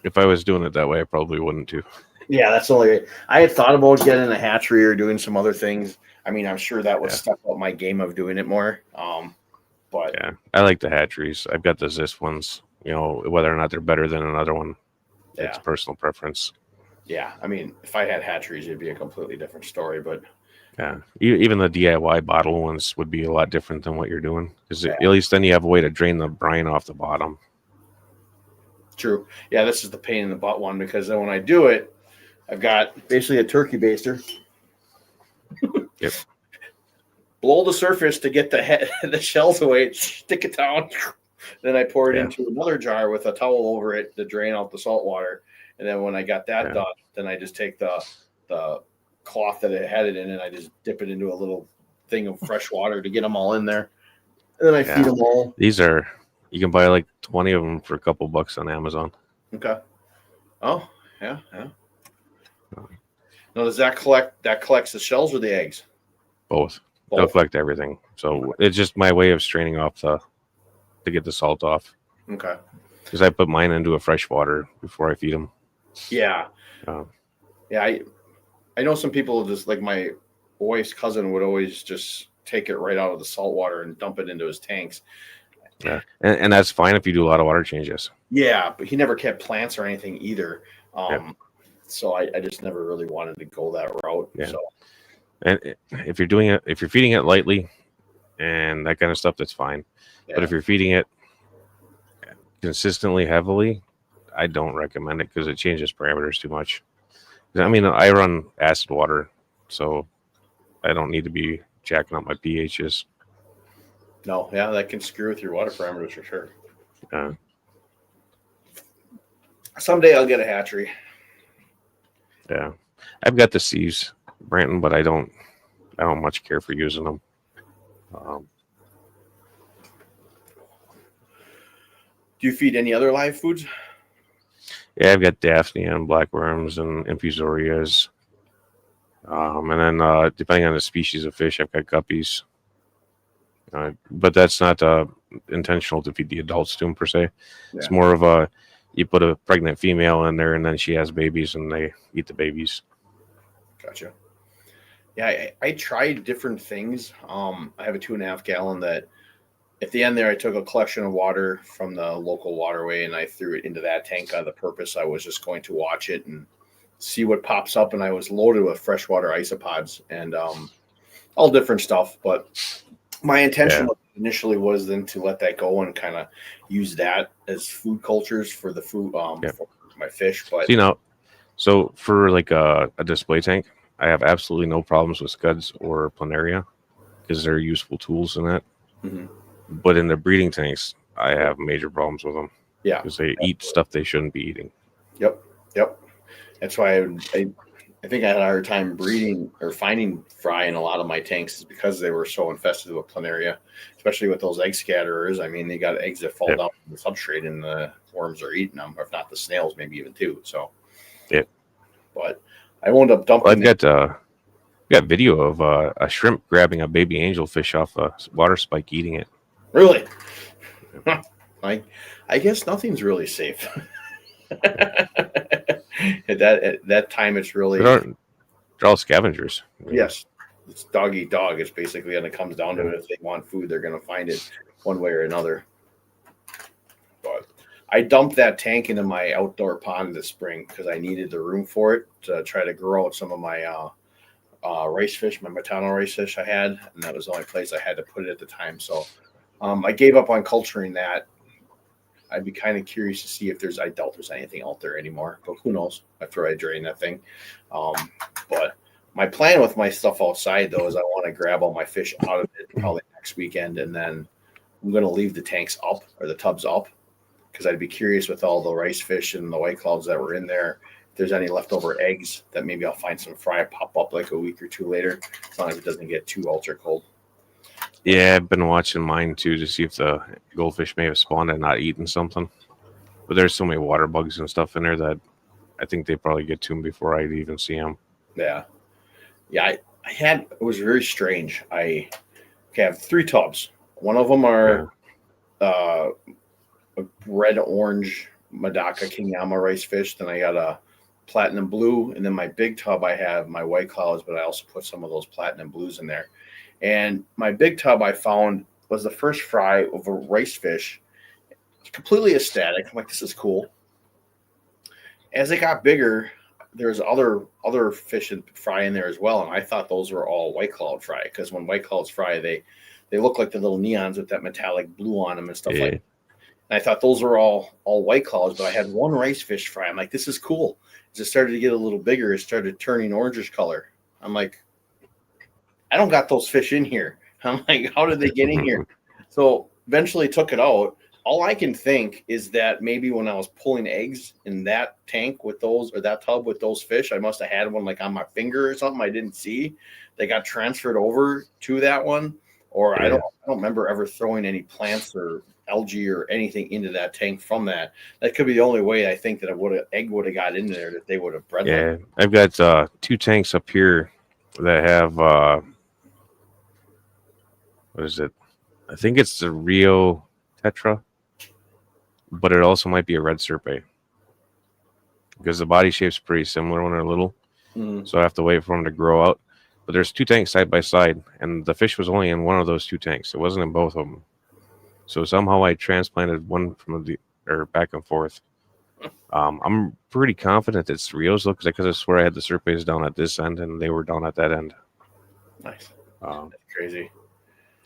If I was doing it that way, I probably wouldn't too. Yeah, that's the only. I had thought about getting a hatchery or doing some other things. I mean, I'm sure that would step up my game of doing it more. But Yeah, I like the hatcheries. I've got the Zist ones. You know, whether or not they're better than another one, it's personal preference. Yeah, I mean, if I had hatcheries, it'd be a completely different story. But yeah, even the DIY bottle ones would be a lot different than what you're doing, because at least then you have a way to drain the brine off the bottom. True. Yeah, this is the pain in the butt one, because then when I do it, I've got basically a turkey baster. Yep. Blow the surface to get the shells away, stick it down. Then I pour it into another jar with a towel over it to drain out the salt water. And then when I got that done, then I just take the cloth that it had it in, and I just dip it into a little thing of fresh water to get them all in there. And then I feed them all. You can buy like 20 of them for a couple bucks on Amazon. Okay. Oh, yeah. Now, does that collects the shells or the eggs? Both. They'll collect everything. So it's just my way of straining off to get the salt off. Okay. Because I put mine into a fresh water before I feed them. Yeah. I know some people just, like my wife's cousin would always just take it right out of the salt water and dump it into his tanks. Yeah, and that's fine if you do a lot of water changes. Yeah, but he never kept plants or anything either. So I just never really wanted to go that route. Yeah. So. And if you're feeding it lightly and that kind of stuff, that's fine. Yeah. But if you're feeding it consistently heavily, I don't recommend it, because it changes parameters too much. I mean, I run acid water, so I don't need to be jacking up my pHs. No, yeah, that can screw with your water parameters for sure. Someday I'll get a hatchery. Yeah, I've got the C's, Branton, but I don't much care for using them. Do you feed any other live foods? Yeah, I've got Daphne and blackworms and infusorias. And then depending on the species of fish, I've got guppies. But that's not intentional to feed the adults to them per se. Yeah. It's more of you put a pregnant female in there, and then she has babies, and they eat the babies. Gotcha. Yeah, I tried different things. I have a 2.5 gallon that at the end there, I took a collection of water from the local waterway, and I threw it into that tank on the purpose. I was just going to watch it and see what pops up. And I was loaded with freshwater isopods and all different stuff. But my intention initially was then to let that go and kind of use that as food cultures for the food, for my fish. But so for like a display tank, I have absolutely no problems with scuds or planaria, because they're useful tools in that. Mm-hmm. But in the breeding tanks, I have major problems with them. Yeah, because they eat stuff they shouldn't be eating. Yep. That's why I think I had a hard time breeding or finding fry in a lot of my tanks, is because they were so infested with planaria, especially with those egg scatterers. I mean, they got eggs that fall down from the substrate, and the worms are eating them, or if not the snails, maybe even too. So, but I wound up dumping. Well, I've got video of a shrimp grabbing a baby angelfish off a water spike, eating it. Really? I guess nothing's really safe. At that time, it's really they're all scavengers. Yes, it's dog eat dog. It's basically, and it comes down to it. If they want food, they're going to find it one way or another. But I dumped that tank into my outdoor pond this spring because I needed the room for it to try to grow out some of my rice fish, my Matano rice fish I had, and that was the only place I had to put it at the time. So I gave up on culturing that. I'd be kind of curious to see if I doubt there's anything out there anymore, but who knows after I drain that thing. But My plan with my stuff outside though is I want to grab all my fish out of it probably next weekend, and then I'm going to leave the tanks up or the tubs up because I'd be curious with all the rice fish and the white clouds that were in there. If there's any leftover eggs, that maybe I'll find some fry pop up like a week or two later, as long as it doesn't get too ultra cold. Yeah, I've been watching mine too to see if the goldfish may have spawned and not eaten something. But there's so many water bugs and stuff in there that I think they probably get to them before I'd even see them. Yeah. Yeah. It was very strange. I have 3 tubs. One of them are a red orange Madaka Kingama rice fish. Then I got a platinum blue. And then my big tub, I have my white clouds, but I also put some of those platinum blues in there. And my big tub I found was the first fry of a rice fish, completely ecstatic. I'm like, this is cool. As it got bigger, there's other fish and fry in there as well, and I thought those were all white cloud fry because when white clouds fry, they look like the little neons with that metallic blue on them and stuff like that. And I thought those were all white clouds, but I had one rice fish fry. I'm like, this is cool. As it started to get a little bigger, it started turning orangish color. I'm like, I don't got those fish in here. I'm like, how did they get in here? So eventually took it out. All I can think is that maybe when I was pulling eggs in that tank with those, or that tub with those fish, I must have had one like on my finger or something I didn't see. They got transferred over to that one, or I don't remember ever throwing any plants or algae or anything into that tank from that. That could be the only way I think that egg would have got in there, that they would have bred. Yeah, them. I've got 2 tanks up here that have what is it? I think it's the Rio Tetra, but it also might be a red serpe because the body shape's pretty similar when they're little. So I have to wait for them to grow out. But there's 2 tanks side by side, and the fish was only in one of those 2 tanks. It wasn't in both of them. So somehow I transplanted one from back and forth. I'm pretty confident it's Rios though, because I swear I had the serpes down at this end and they were down at that end. Nice. That's crazy.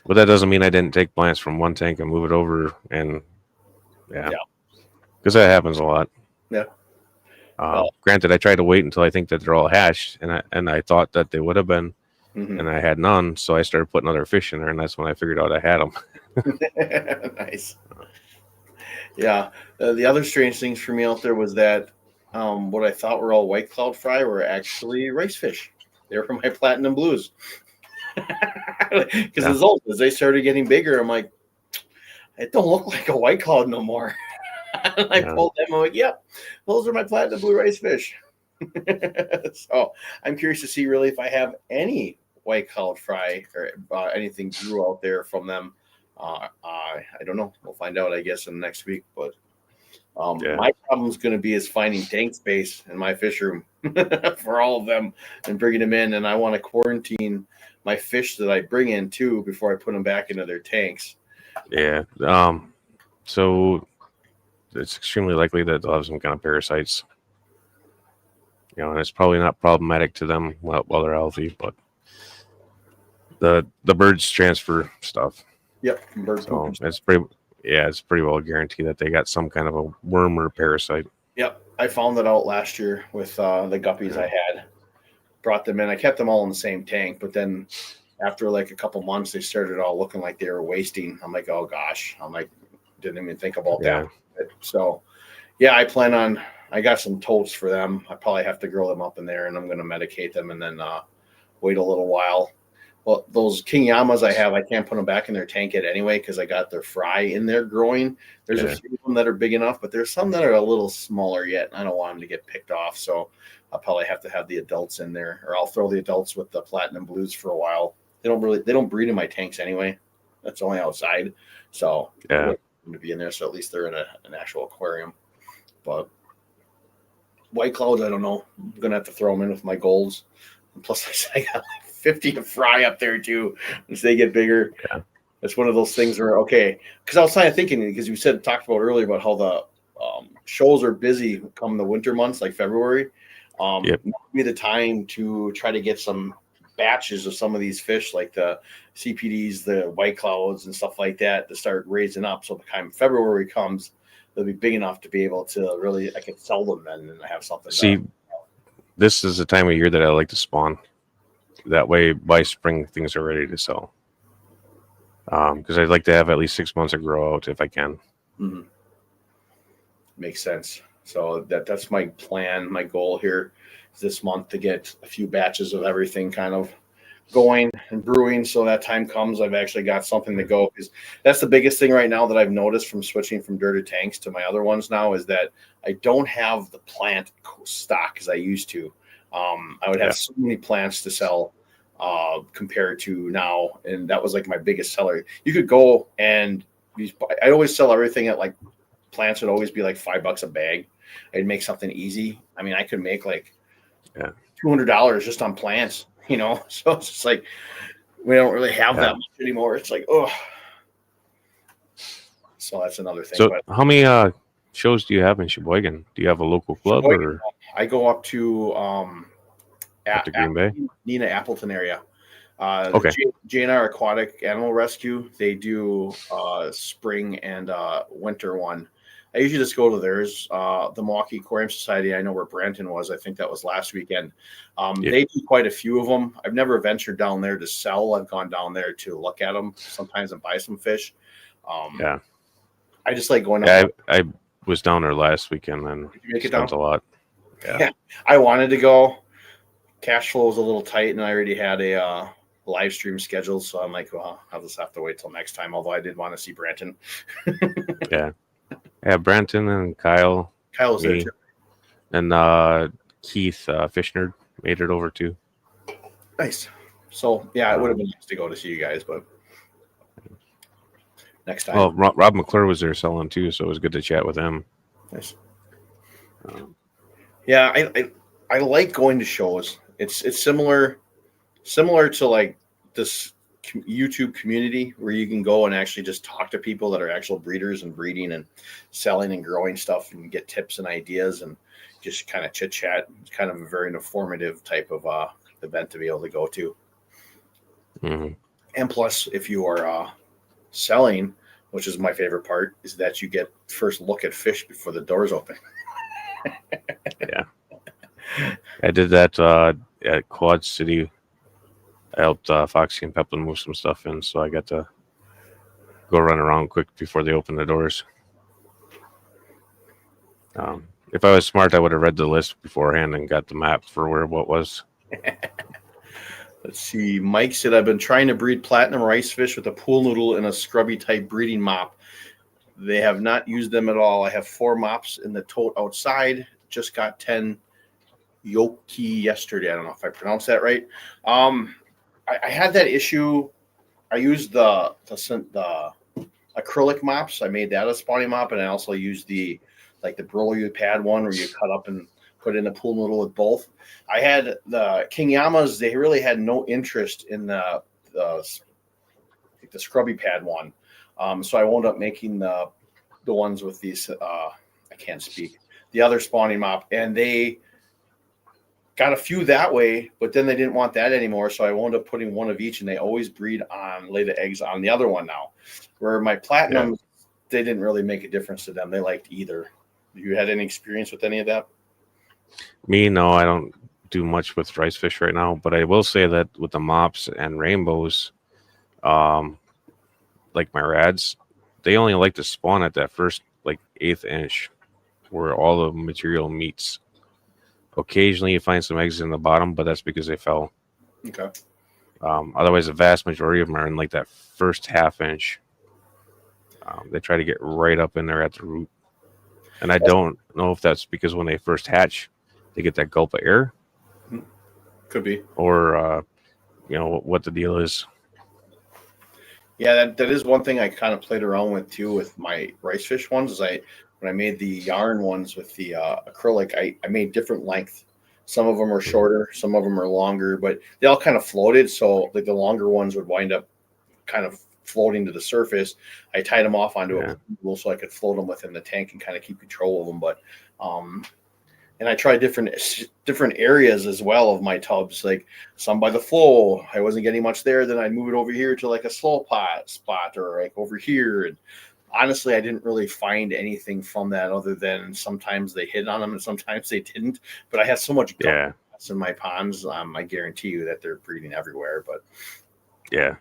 But that doesn't mean I didn't take plants from one tank and move it over, and because that happens a lot. Yeah. Granted, I tried to wait until I think that they're all hatched, and I thought that they would have been, and I had none, so I started putting other fish in there, and that's when I figured out I had them. Nice. Yeah. The other strange things for me out there was that what I thought were all white cloud fry were actually rice fish. They were my platinum blues. Because as they started getting bigger, I'm like, it don't look like a white cloud no more. And I pulled them. I'm like, yep, those are my platinum blue rice fish. So I'm curious to see really if I have any white cloud fry or anything grew out there from them. I don't know. We'll find out, I guess, in the next week. But my problem is going to be finding tank space in my fish room for all of them and bringing them in. And I want to quarantine my fish that I bring in too before I put them back into their tanks. Yeah. So it's extremely likely that they'll have some kind of parasites. And it's probably not problematic to them while they're healthy, but the birds transfer stuff. Yep. So it's pretty well guaranteed that they got some kind of a worm or parasite. Yep. I found that out last year with the guppies I had. Brought them in. I kept them all in the same tank, but then after like a couple months, they started all looking like they were wasting. I'm like, oh gosh. I'm like, didn't even think about that. So I got some totes for them. I probably have to grow them up in there, and I'm going to medicate them and then wait a little while. Well, those King Yamas I have, I can't put them back in their tank yet anyway because I got their fry in there growing. There's a few of them that are big enough, but there's some that are a little smaller yet. I don't want them to get picked off, so I'll probably have to have the adults in there, or I'll throw the adults with the platinum blues for a while. They don't breed in my tanks anyway. That's only outside, so to be in there. So at least they're in an actual aquarium. But white clouds, I don't know. I'm gonna have to throw them in with my golds. And plus, I got like 50 to fry up there too as they get bigger. Yeah. It's one of those things where because I was kind of thinking, because you talked about earlier about how the shows are busy come the winter months like February. Be the time to try to get some batches of some of these fish like the CPDs, the white clouds and stuff like that to start raising up. So by the time February comes, they'll be big enough to be able to really, I can sell them then and have something. See, this is the time of year that I like to spawn. That way, by spring, things are ready to sell. Because I'd like to have at least 6 months of grow out if I can. Mm-hmm. Makes sense. So that's my plan. My goal here is this month to get a few batches of everything kind of going and brewing. So that time comes, I've actually got something to go. Because that's the biggest thing right now that I've noticed from switching from dirted tanks to my other ones now is that I don't have the plant stock as I used to. I would have so many plants to sell compared to now, and that was like my biggest seller. You could go and I always sell everything at like plants would always be like $5 a bag. I'd make something easy. I mean, I could make like $200 just on plants, you know. So it's just like we don't really have that much anymore. It's like, oh, so that's another thing. So, but how many shows do you have in Sheboygan? Do you have a local club or I go up to up to Green Bay, Nina Appleton area? Okay. JNR Aquatic Animal Rescue. They do spring and winter one. I usually just go to theirs. The Milwaukee Aquarium Society, I know where Branton was. I think that was last weekend. They do quite a few of them. I've never ventured down there to sell. I've gone down there to look at them sometimes and buy some fish. I just like going up. I was down there last weekend and spent a lot. Yeah, I wanted to go. Cash flow was a little tight, and I already had a live stream scheduled. So I'm like, well, I'll just have to wait till next time. Although I did want to see Branton. Yeah, Branton and Kyle. Kyle was there too. And Keith Fishner made it over too. Nice. So yeah, it would have been nice to go to see you guys, but next time. Well, Rob McClure was there selling too, so it was good to chat with him. Nice. Yeah, I like going to shows. It's similar to like this YouTube community where you can go and actually just talk to people that are actual breeders and breeding and selling and growing stuff and get tips and ideas and just kind of chit chat. It's kind of a very informative type of event to be able to go to. Mm-hmm. And plus, if you are selling, which is my favorite part, is that you get first look at fish before the doors open. Yeah. I did that at Quad City. I helped Foxy and Peplin move some stuff in, so I got to go run around quick before they open the doors. If I was smart, I would have read the list beforehand and got the map for where what was. Let's see. Mike said, I've been trying to breed platinum rice fish with a pool noodle and a scrubby type breeding mop. They have not used them at all. I have 4 mops in the tote outside. Just got 10 Yoki yesterday. I don't know if I pronounced that right. I had that issue. I used the acrylic mops. I made that a spawning mop, and I also used the broiler pad one where you cut up and put in a pool noodle with both. I had the King Yamas. They really had no interest in the scrubby pad one. So I wound up making the ones with these. I can't speak. The other spawning mop, and they got a few that way, but then they didn't want that anymore. So I wound up putting one of each, and they always lay the eggs on the other one now. Where my platinum, they didn't really make a difference to them. They liked either. You had any experience with any of that? Me, no, I don't do much with rice fish right now, but I will say that with the mops and rainbows, like my rads, they only like to spawn at that first 1/8 inch where all the material meets. Occasionally you find some eggs in the bottom, but that's because they fell. Okay. Otherwise, the vast majority of them are in that first 1/2 inch. They try to get right up in there at the root. And I don't know if that's because when they first hatch, they get that gulp of air. Could be. Or, what the deal is. Yeah, that is one thing I kind of played around with too with my rice fish ones. Is when I made the yarn ones with the acrylic, I made different length. Some of them are shorter, some of them are longer, but they all kind of floated. So the longer ones would wind up kind of floating to the surface. I tied them off onto a pool so I could float them within the tank and kind of keep control of them. But and I tried different areas as well of my tubs, like some by the flow. I wasn't getting much there. Then I'd move it over here to a slow pot spot or over here. And honestly, I didn't really find anything from that other than sometimes they hit on them and sometimes they didn't. But I had so much in my ponds, I guarantee you that they're breeding everywhere. But Yeah.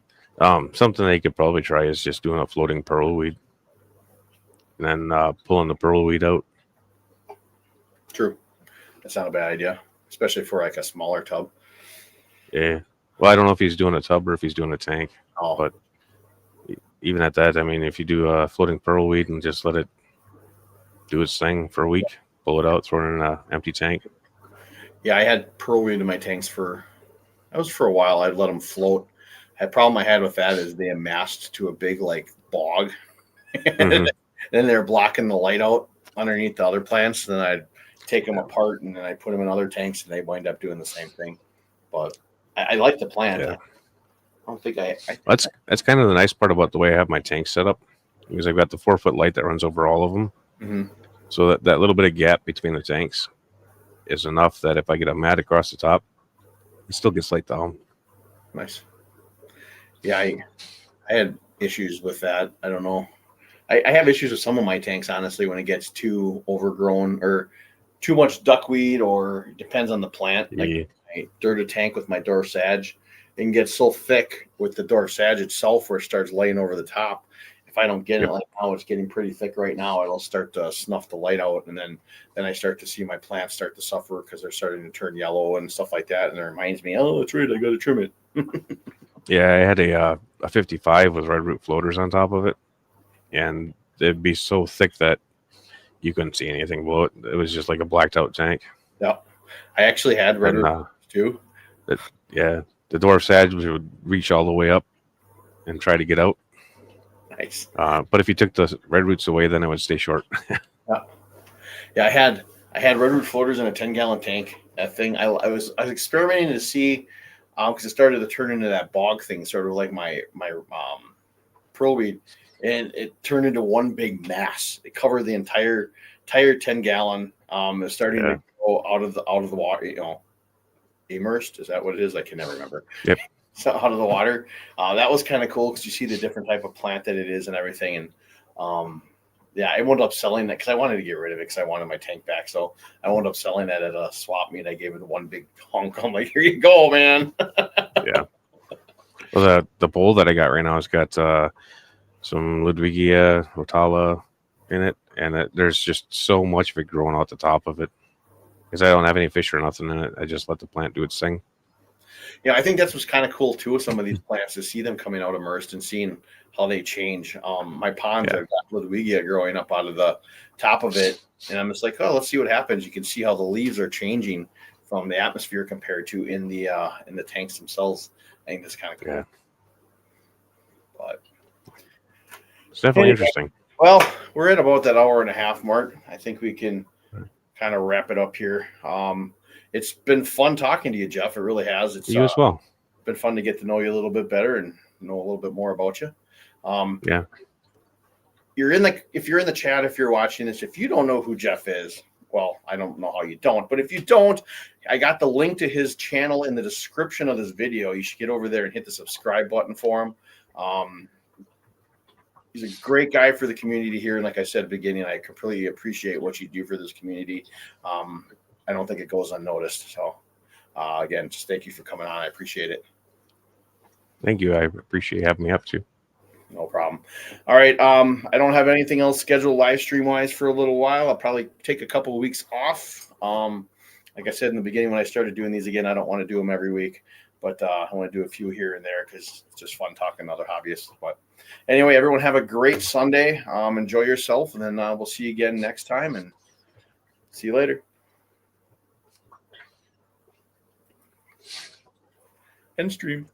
Something they could probably try is just doing a floating pearl weed and then pulling the pearl weed out. true, that's not a bad idea, especially for like a smaller tub. Yeah. Well, I don't know if he's doing a tub or if he's doing a tank, Oh, but even at that, I mean, if you do a floating pearl weed and just let it do its thing for a week, pull it out, throw it in an empty tank. yeah, I had pearl weed in my tanks for a while. I'd let them float. The problem I had with that is they amassed to a big like bog. Mm-hmm. Then they're blocking the light out underneath the other plants. Then I'd take them apart and then I put them in other tanks and they wind up doing the same thing. But I like the plant. Yeah. I don't think I That's kind of the nice part about the way I have my tank set up, because I've got the 4-foot light that runs over all of them. mm-hmm. So that little bit of gap between the tanks is enough that if I get a mat across the top, it still gets light down. Nice. Yeah, I had issues with that. I don't know. I have issues with some of my tanks, honestly, when it gets too overgrown or too much duckweed, or it depends on the plant. Like Yeah. I dirt a tank with my dwarf sage, it can get so thick with the dwarf sage itself where it starts laying over the top. If I don't get it, Yep. like now it's getting pretty thick right now, it'll start to snuff the light out, and then I start to see my plants start to suffer because they're starting to turn yellow and stuff like that. And it reminds me, oh, that's right, I got to trim it. Yeah, I had a 55 with red root floaters on top of it, and it'd be so thick that you couldn't see anything below it. It was just like a blacked out tank. Yeah, I actually had red And root too. yeah, the dwarf sage would reach all the way up and try to get out. Nice. But if you took the red roots away, then it would stay short. Yeah, I had red root floaters in a 10-gallon tank. That thing, I was experimenting to see, because it started to turn into that bog thing, sort of like my pearl weed, and it turned into one big mass. It covered the entire 10-gallon. It's starting Yeah. to go out of the water. Immersed, is that what it is? I can never remember. Yep. So out of the water. That was kind of cool because you see the different type of plant that it is and everything. And yeah, I wound up selling that because I wanted to get rid of it because I wanted my tank back. So I wound up selling that at a swap meet. I gave it one big hunk. I'm like, here you go, man. Yeah. Well, the bowl that I got right now has got some Ludwigia rotala in it, and there's just so much of it growing out the top of it. Because I don't have any fish or nothing in it. I just let the plant do its thing. Yeah, I think that's what's kind of cool too with some of these plants, to see them coming out immersed and seeing how they change. My ponds, Yeah. I've got Ludwigia growing up out of the top of it, and I'm just like, oh, let's see what happens. You can see how the leaves are changing from the atmosphere compared to in the tanks themselves. I think that's kind of cool. Yeah. But It's definitely Anyway. interesting. well, we're at about that hour and a half mark. I think we can kind of wrap it up here. It's been fun talking to you, Jeff. It really has. It's You as well. been fun to get to know you a little bit better and know a little bit more about you. Yeah. If you're in the chat, if you're watching this, if you don't know who Jeff is, well, I don't know how you don't, but if you don't, I got the link to his channel in the description of this video. You should get over there and hit the subscribe button for him. He's a great guy for the community here. And like I said at the beginning, I completely appreciate what you do for this community. I don't think it goes unnoticed. So again, just thank you for coming on. I appreciate it. Thank you. I appreciate having me up too. No problem. All right. I don't have anything else scheduled live stream wise for a little while. I'll probably take a couple of weeks off. Like I said in the beginning, when I started doing these again, I don't want to do them every week, but I want to do a few here and there because it's just fun talking to other hobbyists. But anyway, everyone have a great Sunday. Enjoy yourself, and then we'll see you again next time, and see you later. End stream.